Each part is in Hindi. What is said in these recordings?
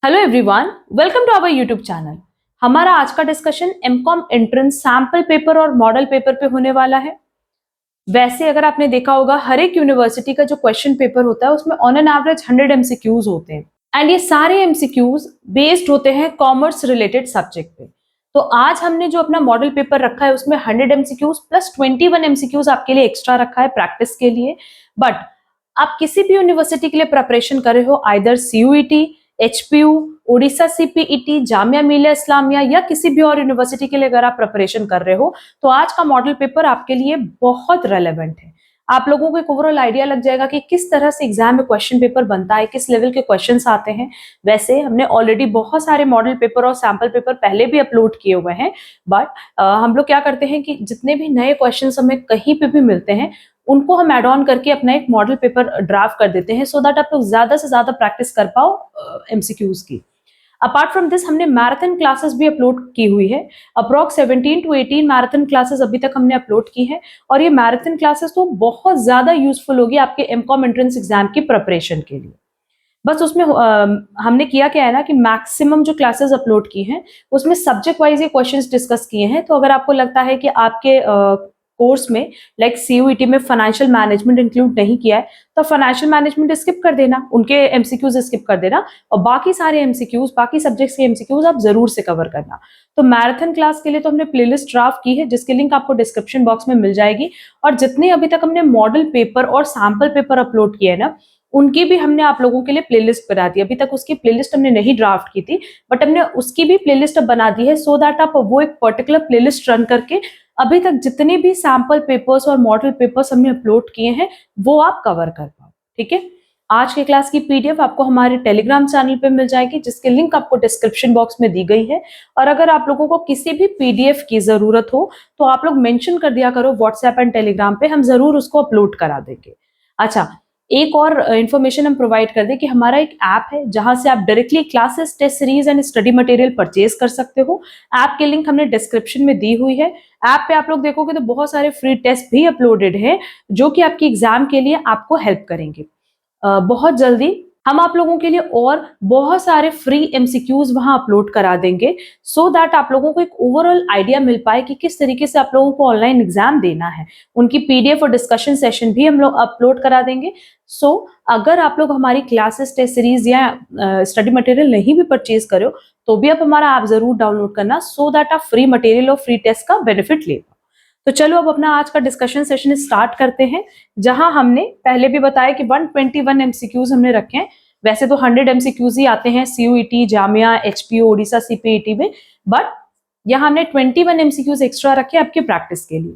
Hello everyone, welcome to our YouTube channel. हमारा आज का discussion M Com entrance sample paper और मॉडल पेपर पे होने वाला है। वैसे अगर आपने देखा होगा, हर एक यूनिवर्सिटी का जो क्वेश्चन पेपर होता है उसमें ऑन एन एवरेज 100 एमसीक्यूज होते हैं एंड ये सारे एमसीक्यूज बेस्ड होते हैं कॉमर्स रिलेटेड सब्जेक्ट पे। तो आज हमने जो अपना मॉडल पेपर रखा है उसमें 100 एमसीक्यूज प्लस 21 एमसीक्यूज आपके लिए एक्स्ट्रा रखा है प्रैक्टिस के लिए। बट आप किसी भी यूनिवर्सिटी के लिए प्रिपरेशन कर रहे हो, either CUET, HPU, Odisha CPET, Jamia Millia Islamia या किसी भी और यूनिवर्सिटी के लिए अगर आप प्रिपरेशन कर रहे हो तो आज का मॉडल पेपर आपके लिए बहुत रेलेवेंट है। आप लोगों को एक ओवरऑल आइडिया लग जाएगा कि किस तरह से एग्जाम में क्वेश्चन पेपर बनता है, किस लेवल के क्वेश्चंस आते हैं। वैसे हमने ऑलरेडी बहुत सारे मॉडल पेपर और सैंपल पेपर पहले भी अपलोड किए हुए हैं, बट हम लोग क्या करते हैं कि जितने भी नए क्वेश्चंस हमें कहीं पे भी मिलते हैं उनको हम एड ऑन करके अपना एक मॉडल पेपर ड्राफ्ट कर देते हैं सो दैट आप लोग ज्यादा से ज्यादा प्रैक्टिस कर पाओ एमसीक्यूज की। अपार्ट फ्रॉम दिस हमने मैराथन क्लासेस भी अपलोड की हुई है। अप्रॉक्स 17 टू 18 मैराथन क्लासेस अभी तक हमने अपलोड की है और ये मैराथन क्लासेस तो बहुत ज्यादा यूजफुल होगी आपके एमकॉम एंट्रेंस एग्जाम की प्रिपरेशन के लिए। बस उसमें हमने किया क्या है ना कि मैक्सिमम जो क्लासेस अपलोड की हैं उसमें सब्जेक्ट वाइज ये क्वेश्चंस डिस्कस किए हैं। तो अगर आपको लगता है कि आपके कोर्स में लाइक सीयूईटी में फाइनेंशियल मैनेजमेंट इंक्लूड नहीं किया है तो फाइनेंशियल मैनेजमेंट स्किप कर देना, उनके एमसीक्यूज स्किप कर देना और बाकी सारे एमसीक्यूज, बाकी सब्जेक्ट्स के एमसीक्यूज आप जरूर से कवर करना। तो मैराथन क्लास के लिए तो हमने प्लेलिस्ट ड्राफ्ट की है जिसकी लिंक आपको डिस्क्रिप्शन बॉक्स में मिल जाएगी। और जितने अभी तक हमने मॉडल पेपर और सैंपल पेपर अपलोड किए हैं ना उनकी भी हमने आप लोगों के लिए प्लेलिस्ट बना दी। अभी तक उसकी प्लेलिस्ट हमने नहीं ड्राफ्ट की थी बट हमने उसकी भी प्लेलिस्ट अब बना दी है सो दैट आप वो एक पर्टिकुलर प्लेलिस्ट रन करके अभी तक जितने भी सैंपल पेपर्स और मॉडल पेपर्स हमने अपलोड किए हैं वो आप कवर कर पाओ। ठीक है, आज की क्लास की पीडीएफ आपको हमारे टेलीग्राम चैनल पे मिल जाएगी जिसकी लिंक आपको डिस्क्रिप्शन बॉक्स में दी गई है। और अगर आप लोगों को किसी भी पीडीएफ की जरूरत हो तो आप लोग मेंशन कर दिया करो व्हाट्सएप एंड टेलीग्राम पे, हम जरूर उसको अपलोड करा देंगे। अच्छा, एक और इन्फॉर्मेशन हम प्रोवाइड कर दें कि हमारा एक ऐप है जहां से आप directly classes, test series and study material purchase कर सकते हो। ऐप की लिंक हमने डिस्क्रिप्शन में दी हुई है। ऐप पे आप लोग देखोगे तो बहुत सारे फ्री टेस्ट भी अपलोडेड हैं जो कि आपकी एग्जाम के लिए आपको हेल्प करेंगे। बहुत जल्दी हम आप लोगों के लिए और बहुत सारे फ्री एमसीक्यूज वहां अपलोड करा देंगे सो दैट आप लोगों को एक ओवरऑल आइडिया मिल पाए कि किस तरीके से आप लोगों को ऑनलाइन एग्जाम देना है। उनकी पीडीएफ और डिस्कशन सेशन भी हम लोग अपलोड करा देंगे। सो अगर आप लोग हमारी क्लासेस, टेस्ट सीरीज या स्टडी मटेरियल नहीं भी परचेज करो तो भी आप हमारा ऐप जरूर डाउनलोड करना सो दैट आप फ्री मटेरियल और फ्री टेस्ट का बेनिफिट ले पाओ। तो चलो अब अपना आज का डिस्कशन सेशन स्टार्ट करते हैं जहां हमने पहले भी बताया कि 121 एमसीक्यूज हमने रखे हैं। वैसे तो 100 एमसीक्यूज ही आते हैं CUET, Jamia, HPU, Odisha CPET में, बट यहाँ हमने 21 एमसीक्यूज एक्स्ट्रा रखे आपके प्रैक्टिस के लिए।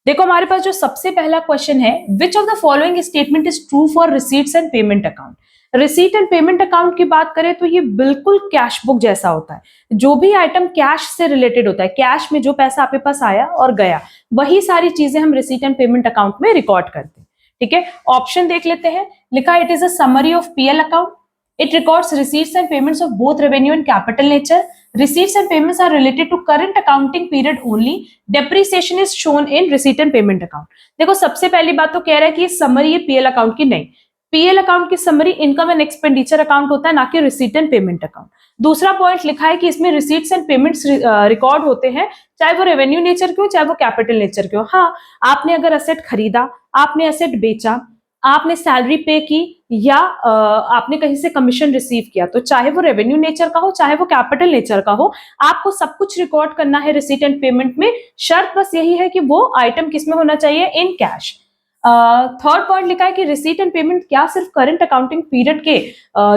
देखो हमारे पास जो सबसे पहला क्वेश्चन है, which of the following statement is true for receipts and payment account. Receipt and payment account की बात करें तो ये बिल्कुल कैश बुक जैसा होता है। जो भी आइटम कैश से रिलेटेड होता है, कैश में जो पैसा आपके पास आया और गया, वही सारी चीजें हम रिसीट एंड पेमेंट अकाउंट में रिकॉर्ड करते हैं। ठीक है, ऑप्शन देख लेते हैं। लिखा it is a summary of PL account. It records receipts and payments of both revenue and capital nature. Receipts and payments are related to current accounting period only. Depreciation is shown in receipt and payment account. देखो सबसे पहली बात तो कह रहा है कि समरी है पीएल अकाउंट की, नहीं। पीएल अकाउंट की summary income and expenditure account होता है, ना कि रिसीट एंड पेमेंट अकाउंट। दूसरा पॉइंट लिखा है कि इसमें रिसीट्स एंड पेमेंट्स रिकॉर्ड होते हैं चाहे वो रेवेन्यू नेचर के हो चाहे वो कैपिटल नेचर के हो। हाँ, आपने अगर एसेट खरीदा, आपने एसेट बेचा, आपने सैलरी पे की या आपने कहीं से कमीशन रिसीव किया, तो चाहे वो रेवेन्यू नेचर का हो चाहे वो कैपिटल नेचर का हो, आपको सब कुछ रिकॉर्ड करना है रिसीट एंड पेमेंट में। शर्त बस यही है कि वो आइटम किसमें होना चाहिए, इन कैश। थर्ड पॉइंट लिखा है कि रिसीट एंड पेमेंट क्या सिर्फ करंट अकाउंटिंग पीरियड के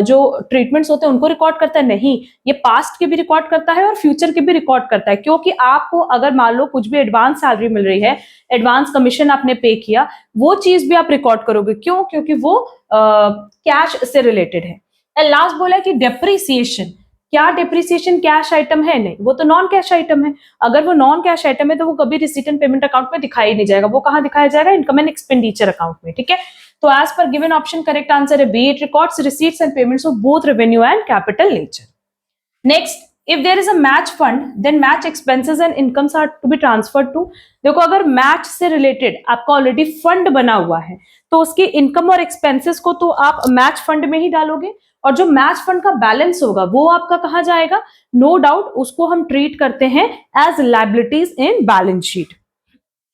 जो ट्रीटमेंट्स होते हैं उनको रिकॉर्ड करता है, नहीं, ये पास्ट के भी रिकॉर्ड करता है और फ्यूचर के भी रिकॉर्ड करता है। क्योंकि आपको अगर मान लो कुछ भी एडवांस सैलरी मिल रही है, एडवांस कमीशन आपने पे किया, वो चीज भी आप रिकॉर्ड करोगे। क्यों? क्योंकि वो कैश से रिलेटेड है। एंड लास्ट बोला है कि डेप्रिसिएशन, क्या डेप्रिसिएशन कैश आइटम है? नहीं, वो तो नॉन कैश आइटम है। अगर वो नॉन कैश आइटम है तो वो कभी रिसीट एंड पेमेंट अकाउंट में दिखाई नहीं जाएगा। वो कहां दिखाया जाएगा? इनकम एंड एक्सपेंडिचर अकाउंट में। ठीक है, तो as per given option correct answer है B, it records receipts and payments of both revenue and capital nature. Next, if there is a match fund then match expenses and incomes are to be transferred to। देखो अगर मैच से रिलेटेड आपका ऑलरेडी फंड बना हुआ है तो उसकी इनकम और एक्सपेंसेस को तो आप मैच फंड में ही डालोगे और जो मैच फंड का बैलेंस होगा वो आपका कहाँ जाएगा? नो डाउट उसको हम ट्रीट करते हैं as liabilities in balance sheet.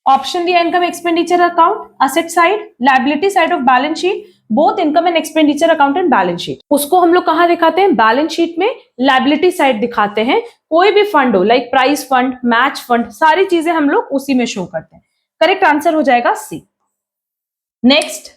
Option दिया income expenditure account, asset side, liability side of balance sheet, both income and expenditure account and balance sheet. उसको हम लोग कहां दिखाते हैं? बैलेंस शीट में लायबिलिटी साइड दिखाते हैं। कोई भी फंड हो like prize fund, match fund, सारी चीजें हम लोग उसी में शो करते हैं। करेक्ट आंसर हो जाएगा C. Next,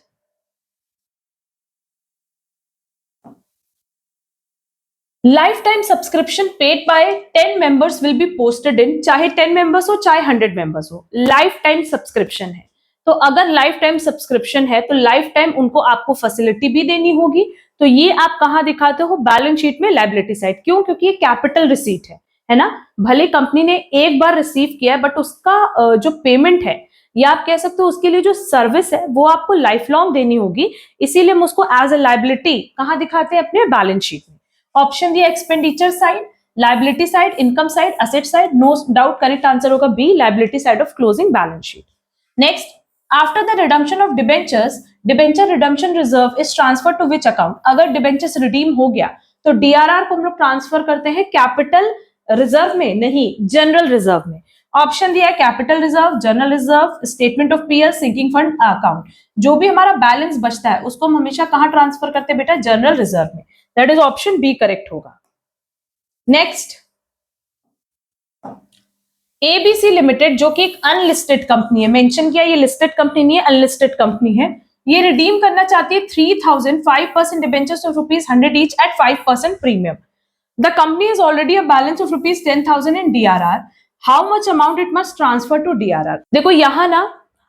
life time subscription paid by 10 members will be posted in, चाहे 10 मेंबर्स हो चाहे 100 मेंबर्स हो, लाइफ टाइम सब्सक्रिप्शन है। तो अगर लाइफ टाइम सब्सक्रिप्शन है तो लाइफ टाइम उनको आपको फैसिलिटी भी देनी होगी। तो ये आप कहां दिखाते हो? बैलेंस शीट में लायबिलिटी साइड। क्यों? क्योंकि ये कैपिटल रिसीट है ना। भले कंपनी ने एक बार रिसीव किया है बट उसका जो पेमेंट है या आप कह सकते हो उसके लिए जो सर्विस है वो आपको लाइफ लॉन्ग देनी होगी, इसीलिए हम उसको एज अ लायबिलिटी कहां दिखाते हैं? अपने बैलेंस शीट में। ऑप्शन दिया expenditure side, liability side, income side, asset side. No doubt correct answer होगा B, liability side of closing balance sheet. Next, after the redemption of debentures, debenture redemption reserve is transfer to which account? अगर डिबेंचर्स रिडीम हो गया तो डीआरआर को हम लोग ट्रांसफर करते हैं कैपिटल रिजर्व में, नहीं जनरल रिजर्व में। ऑप्शन दिया है capital reserve, general reserve, statement of PL, sinking fund account. जो भी हमारा बैलेंस बचता है उसको हम हमेशा कहां ट्रांसफर करते हैं बेटा? जनरल रिजर्व में। That is option B correct होगा। नेक्स्ट, एबीसी लिमिटेड जो कि एक अनलिस्टेड कंपनी है, मेंशन किया ये लिस्टेड कंपनी नहीं है, अनलिस्टेड कंपनी है। ये रिडीम करना चाहती है 3000 5% debentures of ₹100 each at 5% premium. The company is already a balance of ₹10,000 in DRR. How much amount it must transfer to DRR? देखो यहां ना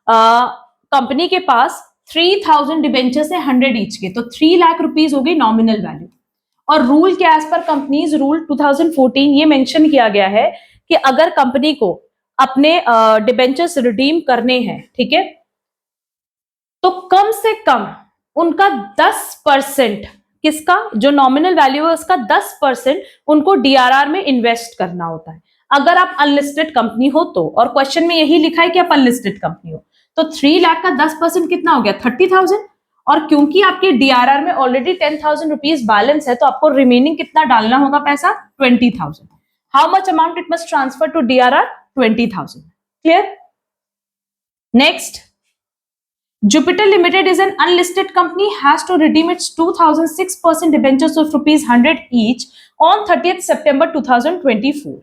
कंपनी के पास 3000 डिबेंचर्स है 100 ईच के, तो 3 लाख रुपीज हो गई नॉमिनल वैल्यू। और रूल के एज पर कंपनीज रूल 2014 ये मेंशन किया गया है कि अगर कंपनी को अपने डिबेंचर्स रिडीम करने हैं, ठीक है, तो कम से कम उनका 10%, किसका? जो नॉमिनल वैल्यू है उसका 10% उनको डीआरआर में इन्वेस्ट करना होता है अगर आप अनलिस्टेड कंपनी हो तो। और क्वेश्चन में यही लिखा है कि आप अनलिस्टेड कंपनी हो। तो 3 लाख का 10% कितना हो गया? 30,000। और क्योंकि आपके डीआरआर में ऑलरेडी 10,000 रुपीज बैलेंस है तो आपको रिमेनिंग कितना डालना होगा पैसा? 20,000। How much amount it must transfer to DRR? 20,000। Clear? Next, Jupiter Limited is an unlisted company, has to redeem its 2006% debentures of ₹100 each on 30th September 2024.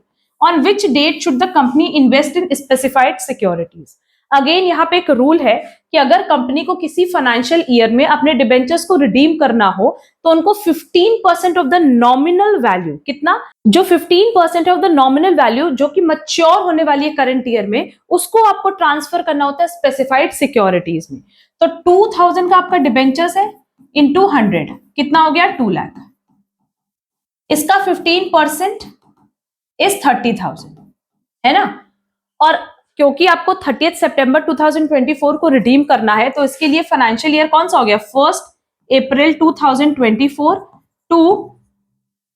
On which date should the company invest in specified securities? Again यहाँ पे एक रूल है कि अगर कंपनी को किसी फाइनेंशियल ईयर में अपने डिबेंचर्स को रिडीम करना हो तो उनको 15% ऑफ द नॉमिनल वैल्यू, कितना? जो 15% ऑफ द नॉमिनल वैल्यू जो कि मैच्योर होने वाली है करंट ईयर में, उसको आपको ट्रांसफर करना होता है स्पेसिफाइड सिक्योरिटीज में। तो 2000 का आपका डिबेंचर्स है इंटू 100 कितना हो गया? 2 लाख। इसका 15% इज 30,000, है ना। और क्योंकि आपको 30 सितंबर 2024 को रिडीम करना है तो इसके लिए फाइनेंशियल ईयर कौन सा हो गया? 1 अप्रैल 2024 टू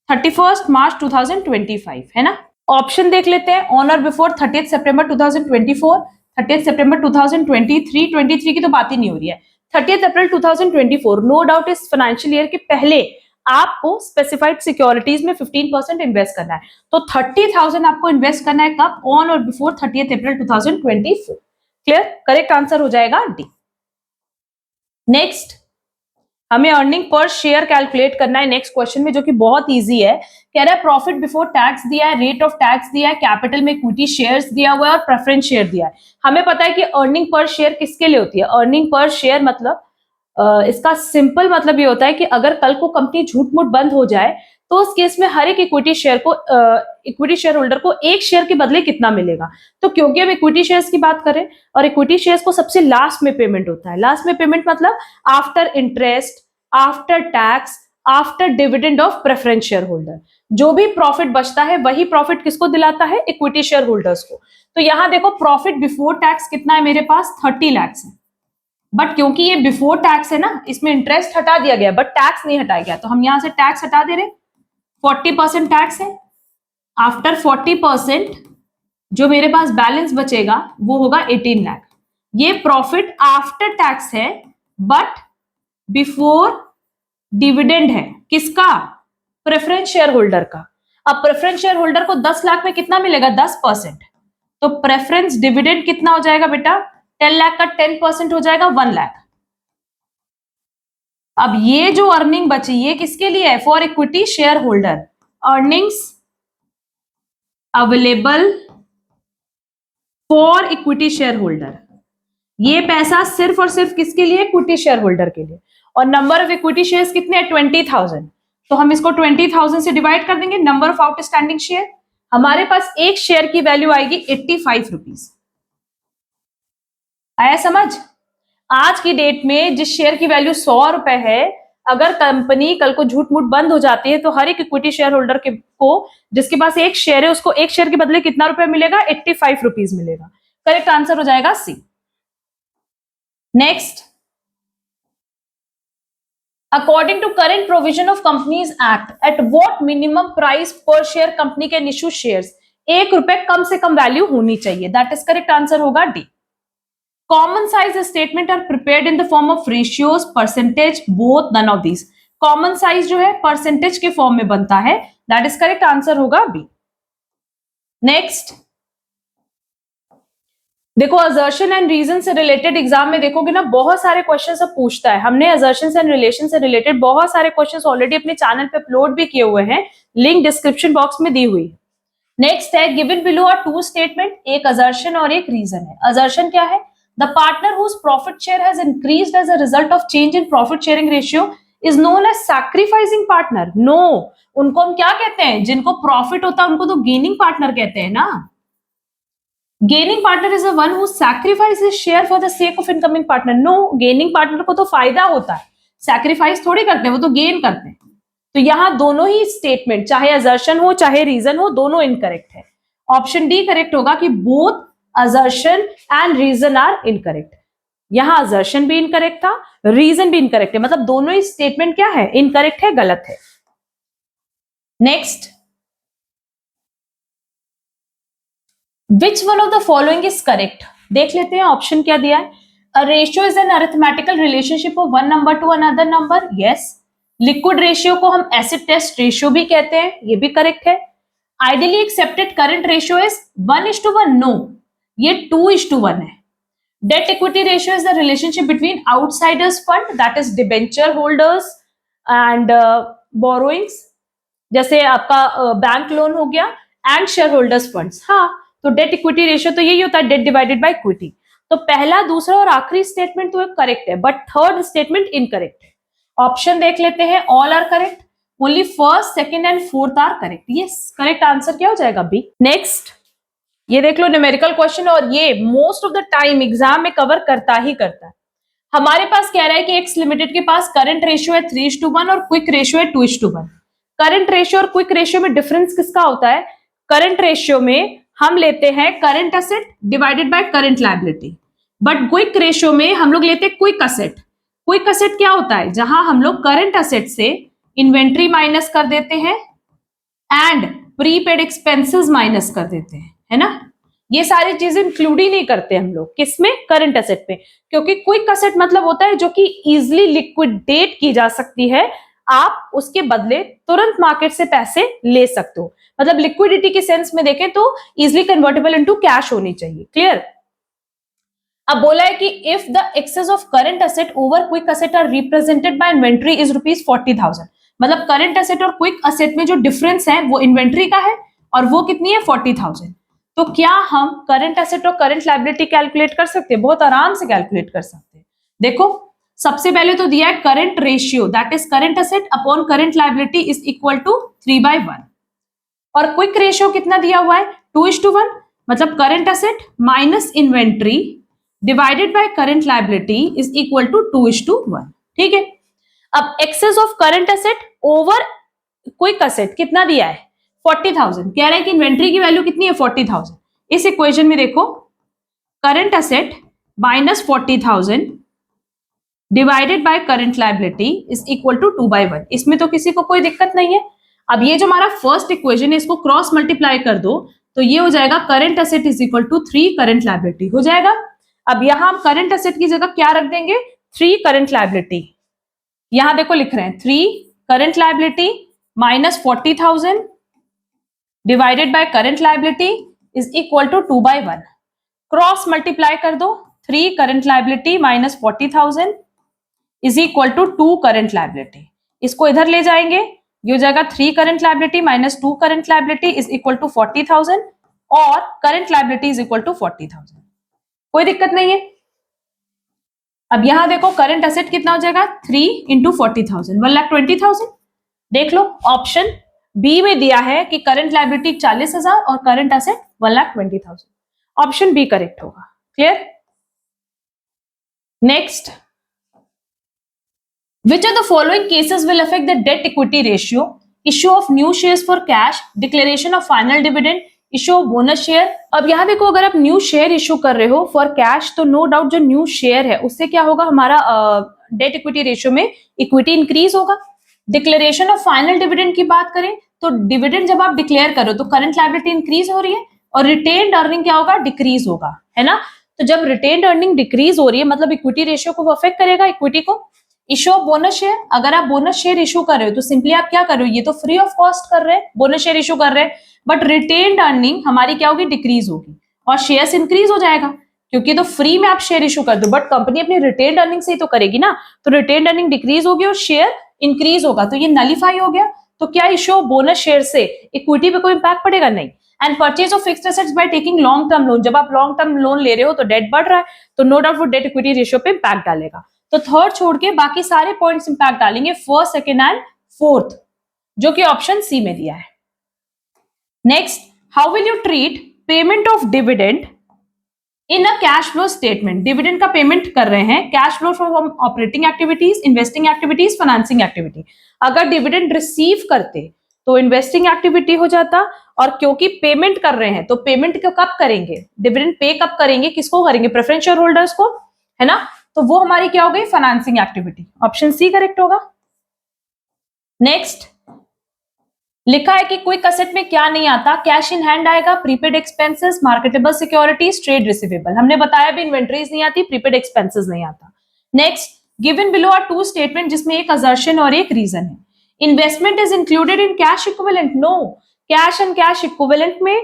31 मार्च 2025, है ना। ऑप्शन देख लेते हैं। ऑन और बिफोर 30 सितंबर 2024, 30 सितंबर 2023, 23 की तो बात ही नहीं हो रही है। 30 अप्रैल 2024, नो डाउट इस फाइनेंशियल ईयर के पहले आपको स्पेसिफाइड सिक्योरिटीज में 15% इन्वेस्ट करना है। तो 30,000 आपको इन्वेस्ट करना है कब? ऑन और बिफोर 30 अप्रैल 2024। क्लियर? करेक्ट आंसर हो जाएगा डी। नेक्स्ट, हमें अर्निंग पर शेयर कैलकुलेट करना है नेक्स्ट क्वेश्चन में, जो कि बहुत इजी है। कह रहा है प्रॉफिट बिफोर टैक्स दिया है, रेट ऑफ टैक्स दिया है, कैपिटल में इक्विटी शेयर्स दिया हुआ है और प्रेफरेंस शेयर दिया है। हमें पता है कि अर्निंग पर शेयर किसके लिए होती है? अर्निंग पर शेयर मतलब इसका सिंपल मतलब ये होता है कि अगर कल को कंपनी झूठ मूठ बंद हो जाए तो उस केस में हर एक इक्विटी शेयर होल्डर को एक शेयर के बदले कितना मिलेगा। तो क्योंकि हम इक्विटी शेयर्स की बात करें और इक्विटी शेयर्स को सबसे लास्ट में पेमेंट होता है। लास्ट में पेमेंट मतलब after interest, after tax, after dividend of preference share holder. जो भी प्रॉफिट बचता है वही प्रॉफिट किसको दिलाता है? इक्विटी शेयर होल्डर्स को। तो यहां देखो प्रॉफिट बिफोर टैक्स कितना है मेरे पास? 30 लाख है। बट क्योंकि ये बिफोर टैक्स है ना, इसमें इंटरेस्ट हटा दिया गया बट टैक्स नहीं हटाया गया, तो हम यहां से टैक्स हटा दे रहे। 40% टैक्स है। आफ्टर 40% जो मेरे पास बैलेंस बचेगा वो होगा 18 लाख। ये प्रॉफिट आफ्टर टैक्स है बट बिफोर डिविडेंड है, किसका? प्रेफरेंस शेयर होल्डर का। अब प्रेफरेंस शेयर होल्डर को 10 लाख में कितना मिलेगा? 10%। तो प्रेफरेंस डिविडेंड कितना हो जाएगा बेटा? 10 लाख का 10% हो जाएगा 1 लाख। अब ये जो अर्निंग बची ये किसके लिए है? For equity share holder. Earnings available for equity share holder. ये पैसा सिर्फ और सिर्फ किसके लिए? इक्विटी शेयर होल्डर के लिए। और नंबर ऑफ इक्विटी शेयर्स कितने हैं? 20,000। तो हम इसको 20,000 से डिवाइड कर देंगे। नंबर ऑफ आउटस्टैंडिंग शेयर, हमारे पास एक शेयर की वैल्यू आएगी 85 रुपीज। आया समझ? आज की डेट में जिस शेयर की वैल्यू 100 रुपए है, अगर कंपनी कल को झूठ मूठ बंद हो जाती है तो हर एक इक्विटी शेयर होल्डर को जिसके पास एक शेयर है उसको एक शेयर के बदले कितना रुपए मिलेगा? 85 रुपीज मिलेगा। करेक्ट आंसर हो जाएगा C. Next, according to current provision of companies act, at what minimum price per share company can issue shares? 1 रुपए कम से कम वैल्यू होनी चाहिए। दैट इज करेक्ट आंसर होगा D. Common size statement are prepared in the form of ratios, percentage, both, none of these. Common size जो है परसेंटेज के फॉर्म में बनता है। दैट इज करेक्ट आंसर होगा बी। नेक्स्ट देखो, असर्शन एंड रीजन से रिलेटेड एग्जाम में देखोगे ना बहुत सारे क्वेश्चन सब पूछता है। हमने असर्शन एंड रिलेशन से रिलेटेड बहुत सारे क्वेश्चन ऑलरेडी अपने चैनल पे अपलोड भी किए हुए हैं, लिंक डिस्क्रिप्शन बॉक्स में दी हुई है। नेक्स्ट है, गिवन बिलो आर 2 स्टेटमेंट, एक असर्शन और एक रीजन है। असर्शन क्या है? The partner whose profit share has increased as a result of change in profit sharing ratio is known as sacrificing partner. No, उनको हम क्या कहते हैं? जिनको प्रॉफिट होता है उनको तो गेनिंग पार्टनर कहते हैं ना। Gaining partner is the one who sacrifices share for the sake of incoming partner. No, gaining partner को तो फायदा होता है, सैक्रिफाइस थोड़ी करते हैं, वो तो गेन करते हैं। तो यहां दोनों ही स्टेटमेंट, चाहे असर्शन हो चाहे रीजन हो, दोनों इनकरेक्ट है। ऑप्शन डी करेक्ट होगा कि both assertion and reason are incorrect. यहां असर्शन भी इनकरेक्ट था, रीजन भी इनकरेक्ट है, मतलब दोनों ही स्टेटमेंट क्या है? इनकरेक्ट है, गलत है। Next, which one of the following is correct? देख लेते हैं ऑप्शन क्या दिया है। A ratio is an arithmetical relationship of one number two another number. Yes. Liquid ratio को हम एसिड टेस्ट रेशियो भी कहते हैं, ये भी करेक्ट है। Ideally accepted current ratio is 1:1। No, ये 2:1 है। Debt equity ratio is the relationship between outsiders fund, that is debenture holders and borrowings, जैसे आपका बैंक लोन हो गया, एंड शेयर होल्डर्स फंड्स। हाँ, तो डेट इक्विटी रेशियो तो यही होता है, डेट डिवाइडेड बाय इक्विटी। तो पहला, दूसरा और आखिरी स्टेटमेंट तो करेक्ट है, बट थर्ड स्टेटमेंट इनकरेक्ट है। ऑप्शन देख लेते हैं, all are correct, only first, second and fourth are correct. Yes, correct answer क्या हो जाएगा? बी। नेक्स्ट, ये देख लो न्यूमेरिकल क्वेश्चन, और ये most of the time exam में कवर करता ही करता है। हमारे पास कह रहा है कि एक्स लिमिटेड के पास करंट रेशियो है 3:1 और क्विक रेशियो है 2:1। करंट रेशियो और क्विक रेशियो में डिफरेंस किसका होता है? करंट रेशियो में हम लेते हैं current asset divided by current liability, but quick ratio में हम लोग लेते हैं क्विक असेट। क्विक असेट क्या होता है? जहां हम लोग करंट असेट से इन्वेंट्री माइनस कर देते हैं एंड प्रीपेड एक्सपेंसेस माइनस कर देते हैं, है ना। ये सारी चीजें इंक्लूड ही नहीं करते हम लोग, किसमें? करंट असेट पे, क्योंकि क्विक असेट मतलब होता है जो कि इजिली लिक्विडेट की जा सकती है, आप उसके बदले तुरंत मार्केट से पैसे ले सकते हो। मतलब लिक्विडिटी के सेंस में देखें तो इजिली कन्वर्टेबल इनटू कैश होनी चाहिए। क्लियर? अब बोला है कि if the excess of current asset over quick asset are represented by inventory is ₹40,000। मतलब करंट असेट और क्विक असेट में जो डिफरेंस है वो इन्वेंट्री का है, और वो कितनी है? 40,000। तो क्या हम करंट असेट और करंट लायबिलिटी कैलकुलेट कर सकते हैं? बहुत आराम से कैलकुलेट कर सकते हैं। देखो, सबसे पहले तो दिया है current ratio, that is current asset upon current liability is equal to 3/1, और क्विक रेशियो कितना दिया हुआ है? 2:1, मतलब current asset minus inventory divided by current liability is equal to 2:1। ठीक है। अब excess of current asset over quick asset कितना दिया है? 40,000। कह रहा है कि इन्वेंट्री की वैल्यू कितनी है? 40,000। इस इक्वेशन में देखो, current asset minus 40,000 divided by current liability is equal to 2/1। इसमें तो किसी को कोई दिक्कत नहीं है। अब ये जो हमारा फर्स्ट इक्वेशन है इसको क्रॉस मल्टीप्लाई कर दो तो ये हो जाएगा current asset is equal to 3 current liability हो जाएगा। अब यहां हम करंट असेट की जगह क्या रख देंगे? 3 करंट लायबिलिटी। यहां देखो लिख रहे हैं 3 current liability minus 40,000 divided by current liability is equal to 2/1। Cross multiply कर दो, 3 current liability minus 40,000 is equal to 2 current liability. इसको इधर ले जाएंगे, ये हो जाएगा 3 current liability minus 2 current liability is equal to 40,000 और current liability is equal to 40,000। कोई दिक्कत नहीं है। अब यहां देखो करंट एसेट कितना हो जाएगा, 3 इंटू 40,000 1,20,000। देख लो ऑप्शन बी में दिया है कि करंट लायबिलिटी 40,000 और current asset 1,20,000। Option B correct होगा। Clear? Next, which of the following cases will affect the debt equity ratio? Issue of new shares for cash, declaration of final dividend, issue of bonus share। अब यहां देखो अगर आप न्यू शेयर इशू कर रहे हो फॉर कैश तो नो डाउट जो न्यू शेयर है उससे क्या होगा, हमारा डेट इक्विटी रेशियो में इक्विटी इंक्रीज होगा। डिक्लेरेशन ऑफ फाइनल डिविडेंड की बात करें तो डिविडेंड जब आप डिक्लेयर करो तो करंट लायबिलिटी इंक्रीज हो रही है और रिटेन्ड अर्निंग क्या होगा, डिक्रीज होगा, है ना। तो जब रिटेन्ड अर्निंग डिक्रीज हो रही है मतलब इक्विटी रेशियो को अफेक्ट करेगा, इक्विटी को। इशू ऑफ बोनस शेयर, अगर आप बोनस शेयर इशू कर रहे हो तो सिंपली आप क्या कर रहे हो, ये तो फ्री ऑफ कॉस्ट कर रहे हैं, बोनस शेयर इशू कर रहे हैं, बट रिटेन्ड अर्निंग हमारी क्या होगी, डिक्रीज होगी और शेयर्स इंक्रीज हो जाएगा क्योंकि तो फ्री में आप शेयर इशू कर दो बट कंपनी अपनी रिटेन्ड अर्निंग से ही तो करेगी ना, तो रिटेन्ड अर्निंग डिक्रीज होगी और शेयर इंक्रीज होगा, तो ये नलीफाई हो गया। तो क्या इशू ऑफ बोनस शेयर से इक्विटी पे कोई इंपैक्ट पड़ेगा, नहीं। And purchase of fixed assets by taking long term loan, जब आप लॉन्ग टर्म लोन ले रहे हो तो डेट बढ़ रहा है तो नो डाउट वो डेट इक्विटी रेशियो पे इंपैक्ट डालेगा। तो थर्ड छोड़ के बाकी सारे पॉइंट्स इंपैक्ट डालेंगे, फर्स्ट, सेकेंड एंड फोर्थ, जो कि ऑप्शन सी में दिया है। Next, how will you treat payment of dividend in a cash flow statement? Dividend का पेमेंट कर रहे हैं, cash flow from operating activities, investing activities, financing activity. अगर डिविडेंड रिसीव करते तो इन्वेस्टिंग एक्टिविटी हो जाता और क्योंकि पेमेंट कर रहे हैं तो पेमेंट कब करेंगे, डिविडेंड पे कब करेंगे, किसको करेंगे, प्रेफरेंस शेयर होल्डर्स को, है ना। तो वो हमारी क्या हो गई, financing activity. Option C correct होगा। नेक्स्ट, लिखा है कि क्विक असेट में क्या नहीं आता, कैश इन हैंड आएगा, prepaid expenses, marketable securities, trade receivable. हमने बताया भी इन्वेंट्रीज नहीं आती, प्रीपेड एक्सपेंसेस नहीं आता। Next, given below are 2 statement जिसमें एक असर्शन और एक रीजन है। Investment is included in cash equivalent, no. Cash and cash equivalent में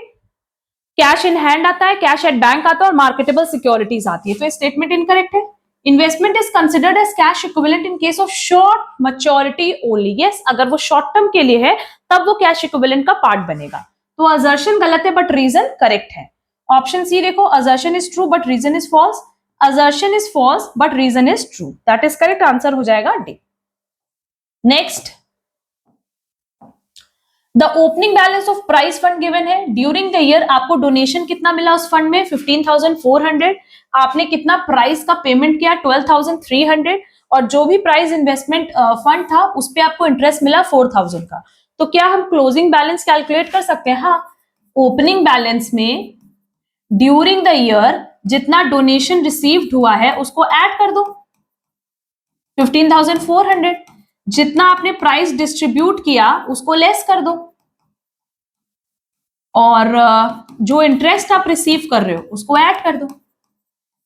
कैश इन हैंड आता है, कैश एट बैंक आता है और मार्केटेबल सिक्योरिटीज आती है, तो स्टेटमेंट इनकरेक्ट है। Investment is considered as cash equivalent in case of short maturity only, yes, अगर वो शॉर्ट टर्म के लिए है तब वो कैश इक्विवेलेंट का पार्ट बनेगा। तो असर्शन गलत है बट रीजन करेक्ट है। ऑप्शन सी देखो, assertion is true but reason is false, assertion is false but reason is true, that is correct, answer हो जाएगा D. Next, the opening balance of prize fund given है, ड्यूरिंग द ईयर आपको डोनेशन कितना मिला उस फंड में, 15,400, आपने कितना प्राइस का पेमेंट किया, 12,300, और जो भी प्राइस इन्वेस्टमेंट फंड था उस पे आपको इंटरेस्ट मिला 4,000 का। तो क्या हम क्लोजिंग बैलेंस कैलकुलेट कर सकते हैं? हाँ, ओपनिंग बैलेंस में ड्यूरिंग द ईयर जितना डोनेशन रिसीव्ड हुआ है उसको ऐड कर दो, 15,400, जितना आपने प्राइस डिस्ट्रीब्यूट किया उसको लेस कर दो, और जो इंटरेस्ट आप रिसीव कर रहे हो उसको ऐड कर दो।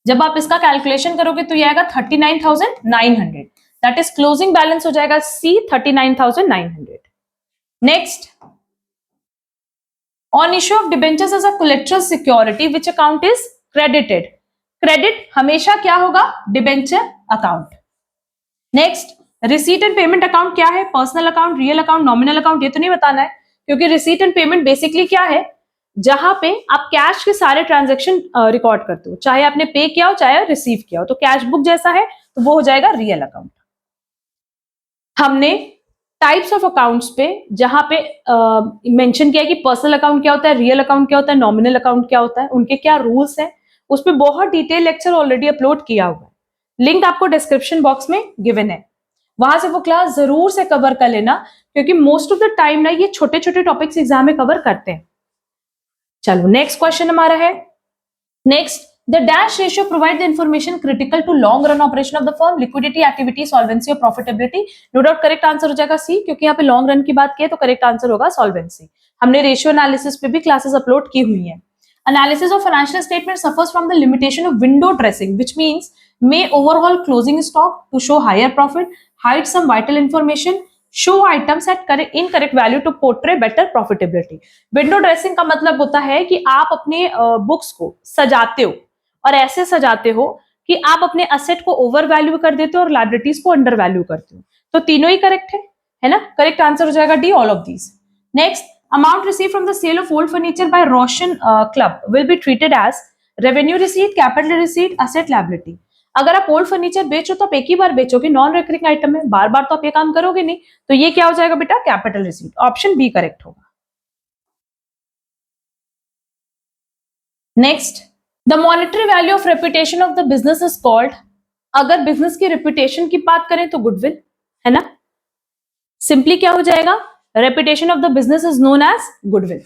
जब आप इसका कैलकुलेशन करोगे तो ये आएगा 39,900, दैट इज क्लोजिंग बैलेंस हो जाएगा C, 39,900। Next, on issue of debentures as a collateral security which account is credited? Credit हमेशा क्या होगा, debenture account. Next, receipt and payment account क्या है, personal account, real account, nominal account, ये तो नहीं बताना है क्योंकि रिसीट एंड पेमेंट बेसिकली क्या है, जहां पे आप कैश के सारे ट्रांजैक्शन रिकॉर्ड करते हो, चाहे आपने पे किया हो चाहे रिसीव किया हो, तो कैश बुक जैसा है तो वो हो जाएगा रियल अकाउंट। हमने टाइप्स ऑफ अकाउंट्स पे जहां पे मेंशन किया है कि पर्सनल अकाउंट क्या होता है, रियल अकाउंट क्या होता है, नॉमिनल अकाउंट क्या होता है, उनके क्या रूल्स हैं, उस पर बहुत डिटेल लेक्चर ऑलरेडी अपलोड किया हुआ है, लिंक आपको डिस्क्रिप्शन बॉक्स में गिवन है, वहां से वो क्लास जरूर से कवर कर लेना क्योंकि मोस्ट ऑफ द टाइम ना ये छोटे छोटे टॉपिक्स एग्जाम में कवर करते हैं। चलो नेक्स्ट क्वेश्चन हमारा है, next, the dash ratio provide the information critical to long run operation of the firm, liquidity, activity, solvency और profitability. No doubt correct answer हो जाएगा सी, क्योंकि यहाँ पे लॉन्ग रन की बात की है तो करेक्ट आंसर होगा सॉल्वेंसी। हमने रेशियो एनालिसिस पे भी क्लासेस अपलोड की हुई है। Analysis of financial statement suffers from the limitation of window dressing, which means may overhaul closing stock to show higher profit, hide some vital information, show items at incorrect value to portray better profitability. Window dressing का मतलब होता है कि आप अपने बुक्स को सजाते हो और ऐसे सजाते हो कि आप अपने असेट को ओवर वैल्यू कर देते हो और लाइबिलिटीज को अंडर वैल्यू करते हो। तो तीनों ही करेक्ट है ना? करेक्ट आंसर हो जाएगा D, all of these. Next, amount receive from the sale of old furniture by Roshan club will be treated as revenue receipt, capital receipt, asset, liability. अगर आप ओल्ड फर्नीचर बेचो तो आप एक ही बार बेचोगे, नॉन रिकरिंग आइटम है, बार बार तो आप ये काम करोगे नहीं, तो ये क्या हो जाएगा बेटा? Capital receipt. Option B correct होगा। Next, the monetary value of reputation of the business is called. अगर बिजनेस की रेपुटेशन की बात करें तो गुडविल, है ना? सिंपली क्या हो जाएगा? Reputation of the business is known as goodwill.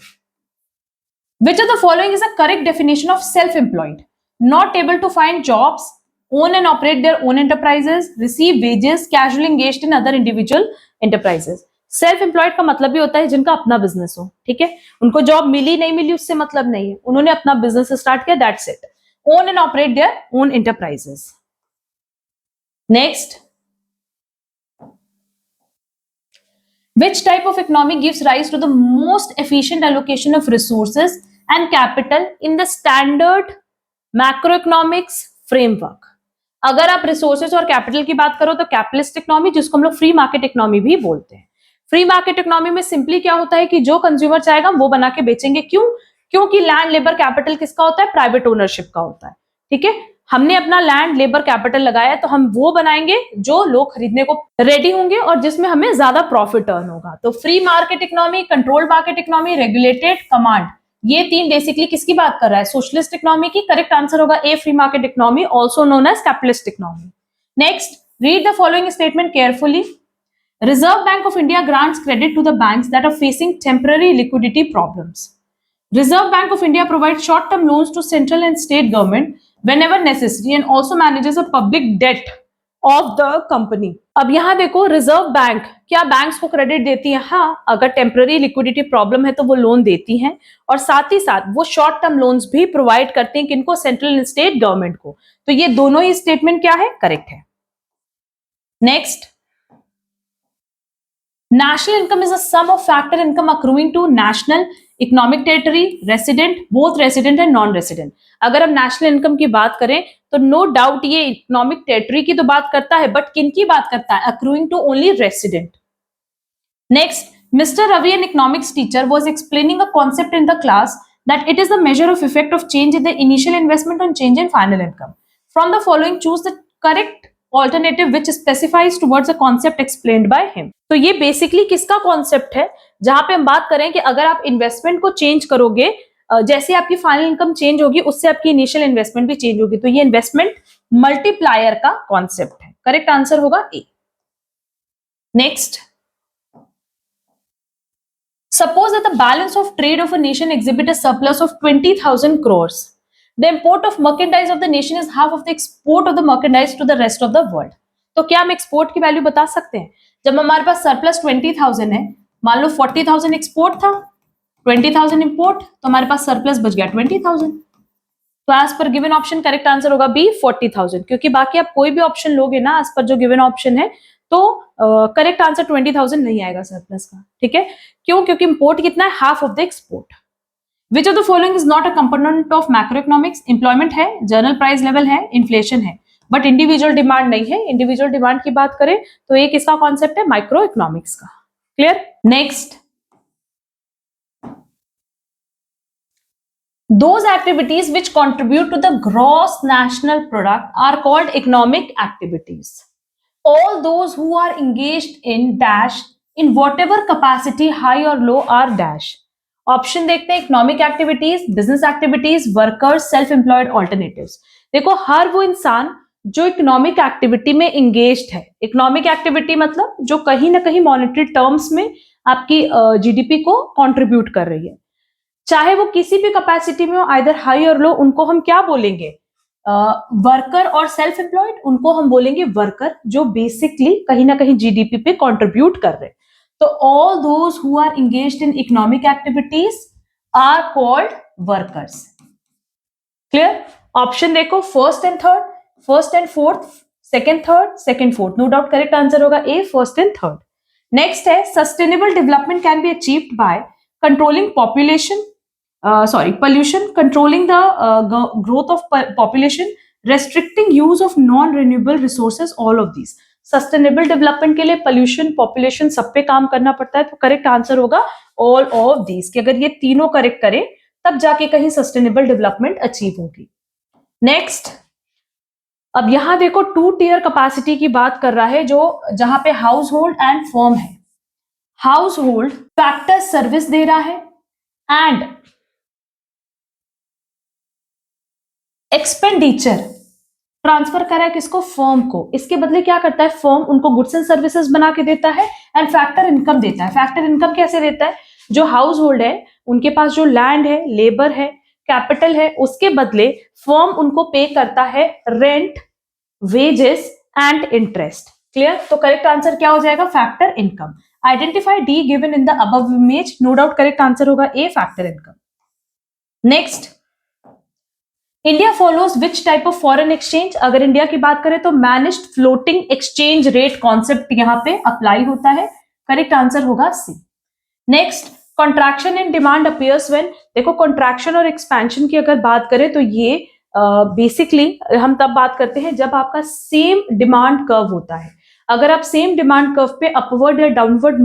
Which of the following is a correct definition of self-employed? Not able to find jobs, own and operate their own enterprises, receive wages, casually engaged in other individual enterprises. Self employed का मतलब भी होता है जिनका अपना बिजनेस हो, ठीक है? उनको जॉब मिली नहीं मिली उससे मतलब नहीं है, उन्होंने अपना बिजनेस स्टार्ट किया, that's it. Own and operate their own enterprises. Next, which type of economy gives rise to the most efficient allocation of resources and capital in the standard macroeconomics framework? अगर आप रिसोर्सेज और कैपिटल की बात करो तो कैपिटलिस्ट इकोनॉमी, जिसको हम लोग फ्री मार्केट इकोनॉमी भी बोलते हैं। फ्री मार्केट इकोनॉमी में सिंपली क्या होता है कि जो कंज्यूमर चाहेगा वो बना के बेचेंगे। क्यों? क्योंकि लैंड, लेबर, कैपिटल किसका होता है? प्राइवेट ओनरशिप का होता है, ठीक है? हमने अपना लैंड, लेबर, कैपिटल लगाया तो हम वो बनाएंगे जो लोग खरीदने को रेडी होंगे और जिसमें हमें ज्यादा प्रॉफिट अर्न होगा। तो free market economy, controlled market economy, regulated, command, ये तीन बेसिकली किसकी बात कर रहा है? सोशलिस्ट इकोनॉमी की। करेक्ट आंसर होगा A, free market economy, also known as capitalist economy. Next, read the following statement carefully. Reserve Bank of India grants credit to the banks that are facing temporary liquidity problems. Reserve Bank of India provides short-term loans to central and state government whenever necessary and also manages a public debt of the company. अब यहां देखो, रिजर्व बैंक क्या बैंक्स को क्रेडिट देती है? हाँ, अगर टेम्पररी लिक्विडिटी प्रॉब्लम है तो वो लोन देती हैं और साथ ही साथ वो शॉर्ट टर्म लोन्स भी प्रोवाइड करते हैं किनको? सेंट्रल एंड स्टेट गवर्नमेंट को। तो ये दोनों ही स्टेटमेंट क्या है? करेक्ट है। Next, national income is a sum of factor income accruing to national, economic territory, resident, both resident and non-resident. अगर हम नेशनल इनकम की बात करें तो नो डाउट ये इकोनॉमिक टेरिटरी की तो बात करता है, बट किन की बात करता है? Accruing to only resident. Next, mister Ravi, an economics teacher, was explaining a concept in the class that it is the measure of effect of change in the initial investment on change in final income. From the following, choose the correct alternative which specifies towards a concept explained by him. तो ये बेसिकली किसका कॉन्सेप्ट है? जहां पे हम बात करें कि अगर आप इन्वेस्टमेंट को चेंज करोगे, जैसे आपकी फाइनल इनकम चेंज होगी उससे आपकी इनिशियल इन्वेस्टमेंट भी चेंज होगी। तो ये इन्वेस्टमेंट मल्टीप्लायर का कॉन्सेप्ट है। करेक्ट आंसर होगा A. Next, suppose that the balance of trade of a nation exhibit a surplus of 20,000 crores. The import of merchandise of the nation is half of the export of the merchandise to the rest of the world. तो क्या हम एक्सपोर्ट की वैल्यू बता सकते हैं? जब हमारे पास सरप्लस 20,000 है, मान लो 40,000 एक्सपोर्ट था, 20,000 इंपोर्ट, तो हमारे पास सरप्लस बच गया 20,000। तो as per given option correct answer होगा बी, 40,000, क्योंकि बाकी आप कोई भी ऑप्शन लोगे ना एज पर जो गिवन ऑप्शन है तो करेक्ट आंसर 20,000 नहीं आएगा सरप्लस का, ठीक है? क्यों? क्योंकि इंपोर्ट कितना है? Half of the export. Which of the following is not a component of macro economics? Employment है, जनरल प्राइस लेवल है, इन्फ्लेशन है, बट इंडिविजुअल डिमांड नहीं है। इंडिविजुअल डिमांड की बात करें तो एक इसका कॉन्सेप्ट है माइक्रो इकोनॉमिक्स का। Clear? Next, those activities which contribute to the gross national product are called economic activities. All those who are engaged in dash in whatever capacity, high or low, are dash. Option देखते हैं, economic activities, business activities, workers, self employed, alternatives. देखो, हर वो इंसान जो इकोनॉमिक एक्टिविटी में इंगेज्ड है, इकोनॉमिक एक्टिविटी मतलब जो कहीं ना कहीं मॉनेटरी टर्म्स में आपकी जीडीपी को कंट्रीब्यूट कर रही है, चाहे वो किसी भी कैपेसिटी में हो, आइदर हाई और लो, उनको हम क्या बोलेंगे? वर्कर। और सेल्फ एम्प्लॉयड, उनको हम बोलेंगे वर्कर, जो बेसिकली कहीं ना कहीं जीडीपी पे कंट्रीब्यूट कर रहे हैं। तो all those who are engaged in economic activities are called workers. Clear? Option देखो, first and third, first and fourth, second third, second fourth, no doubt correct answer होगा A, first and third. Next है sustainable development can be achieved by controlling pollution, controlling the growth of population, restricting use of non-renewable resources, all of these. Sustainable development के लिए पोल्यूशन, पॉपुलेशन सब पे काम करना पड़ता है, तो करेक्ट आंसर होगा ऑल ऑफ दीज, कि अगर ये तीनों करेक्ट करें तब जाके कहीं सस्टेनेबल डेवलपमेंट अचीव होगी. नेक्स्ट, अब यहां देखो 2 टियर कैपेसिटी की बात कर रहा है, जो जहां पे हाउस होल्ड एंड फर्म है. हाउस होल्ड फैक्टर सर्विस दे रहा है एंड एक्सपेंडिचर ट्रांसफर करा है किसको, फर्म को. इसके बदले क्या करता है फर्म, उनको गुड्स एंड सर्विसेज बना के देता है एंड फैक्टर इनकम देता है. फैक्टर इनकम कैसे देता है, जो हाउस होल्ड है उनके पास जो लैंड है, लेबर है, कैपिटल है, उसके बदले फर्म उनको पे करता है rent, wages and interest. Clear. तो करेक्ट आंसर क्या हो जाएगा, factor income. Identify the given in the above image. No doubt correct answer होगा A, factor income. Next, India follows which type of foreign exchange. अगर इंडिया की बात करें तो managed floating exchange rate concept यहां पे अप्लाई होता है. करेक्ट आंसर होगा C. Next, contraction in demand appears when. देखो कॉन्ट्रैक्शन और एक्सपेंशन की अगर बात करें तो ये बेसिकली हम तब बात करते हैं जब आपका सेम डिमांड कर्व होता है. अगर आप सेम डिमांड कर्व पे अपवर्ड या डाउनवर्ड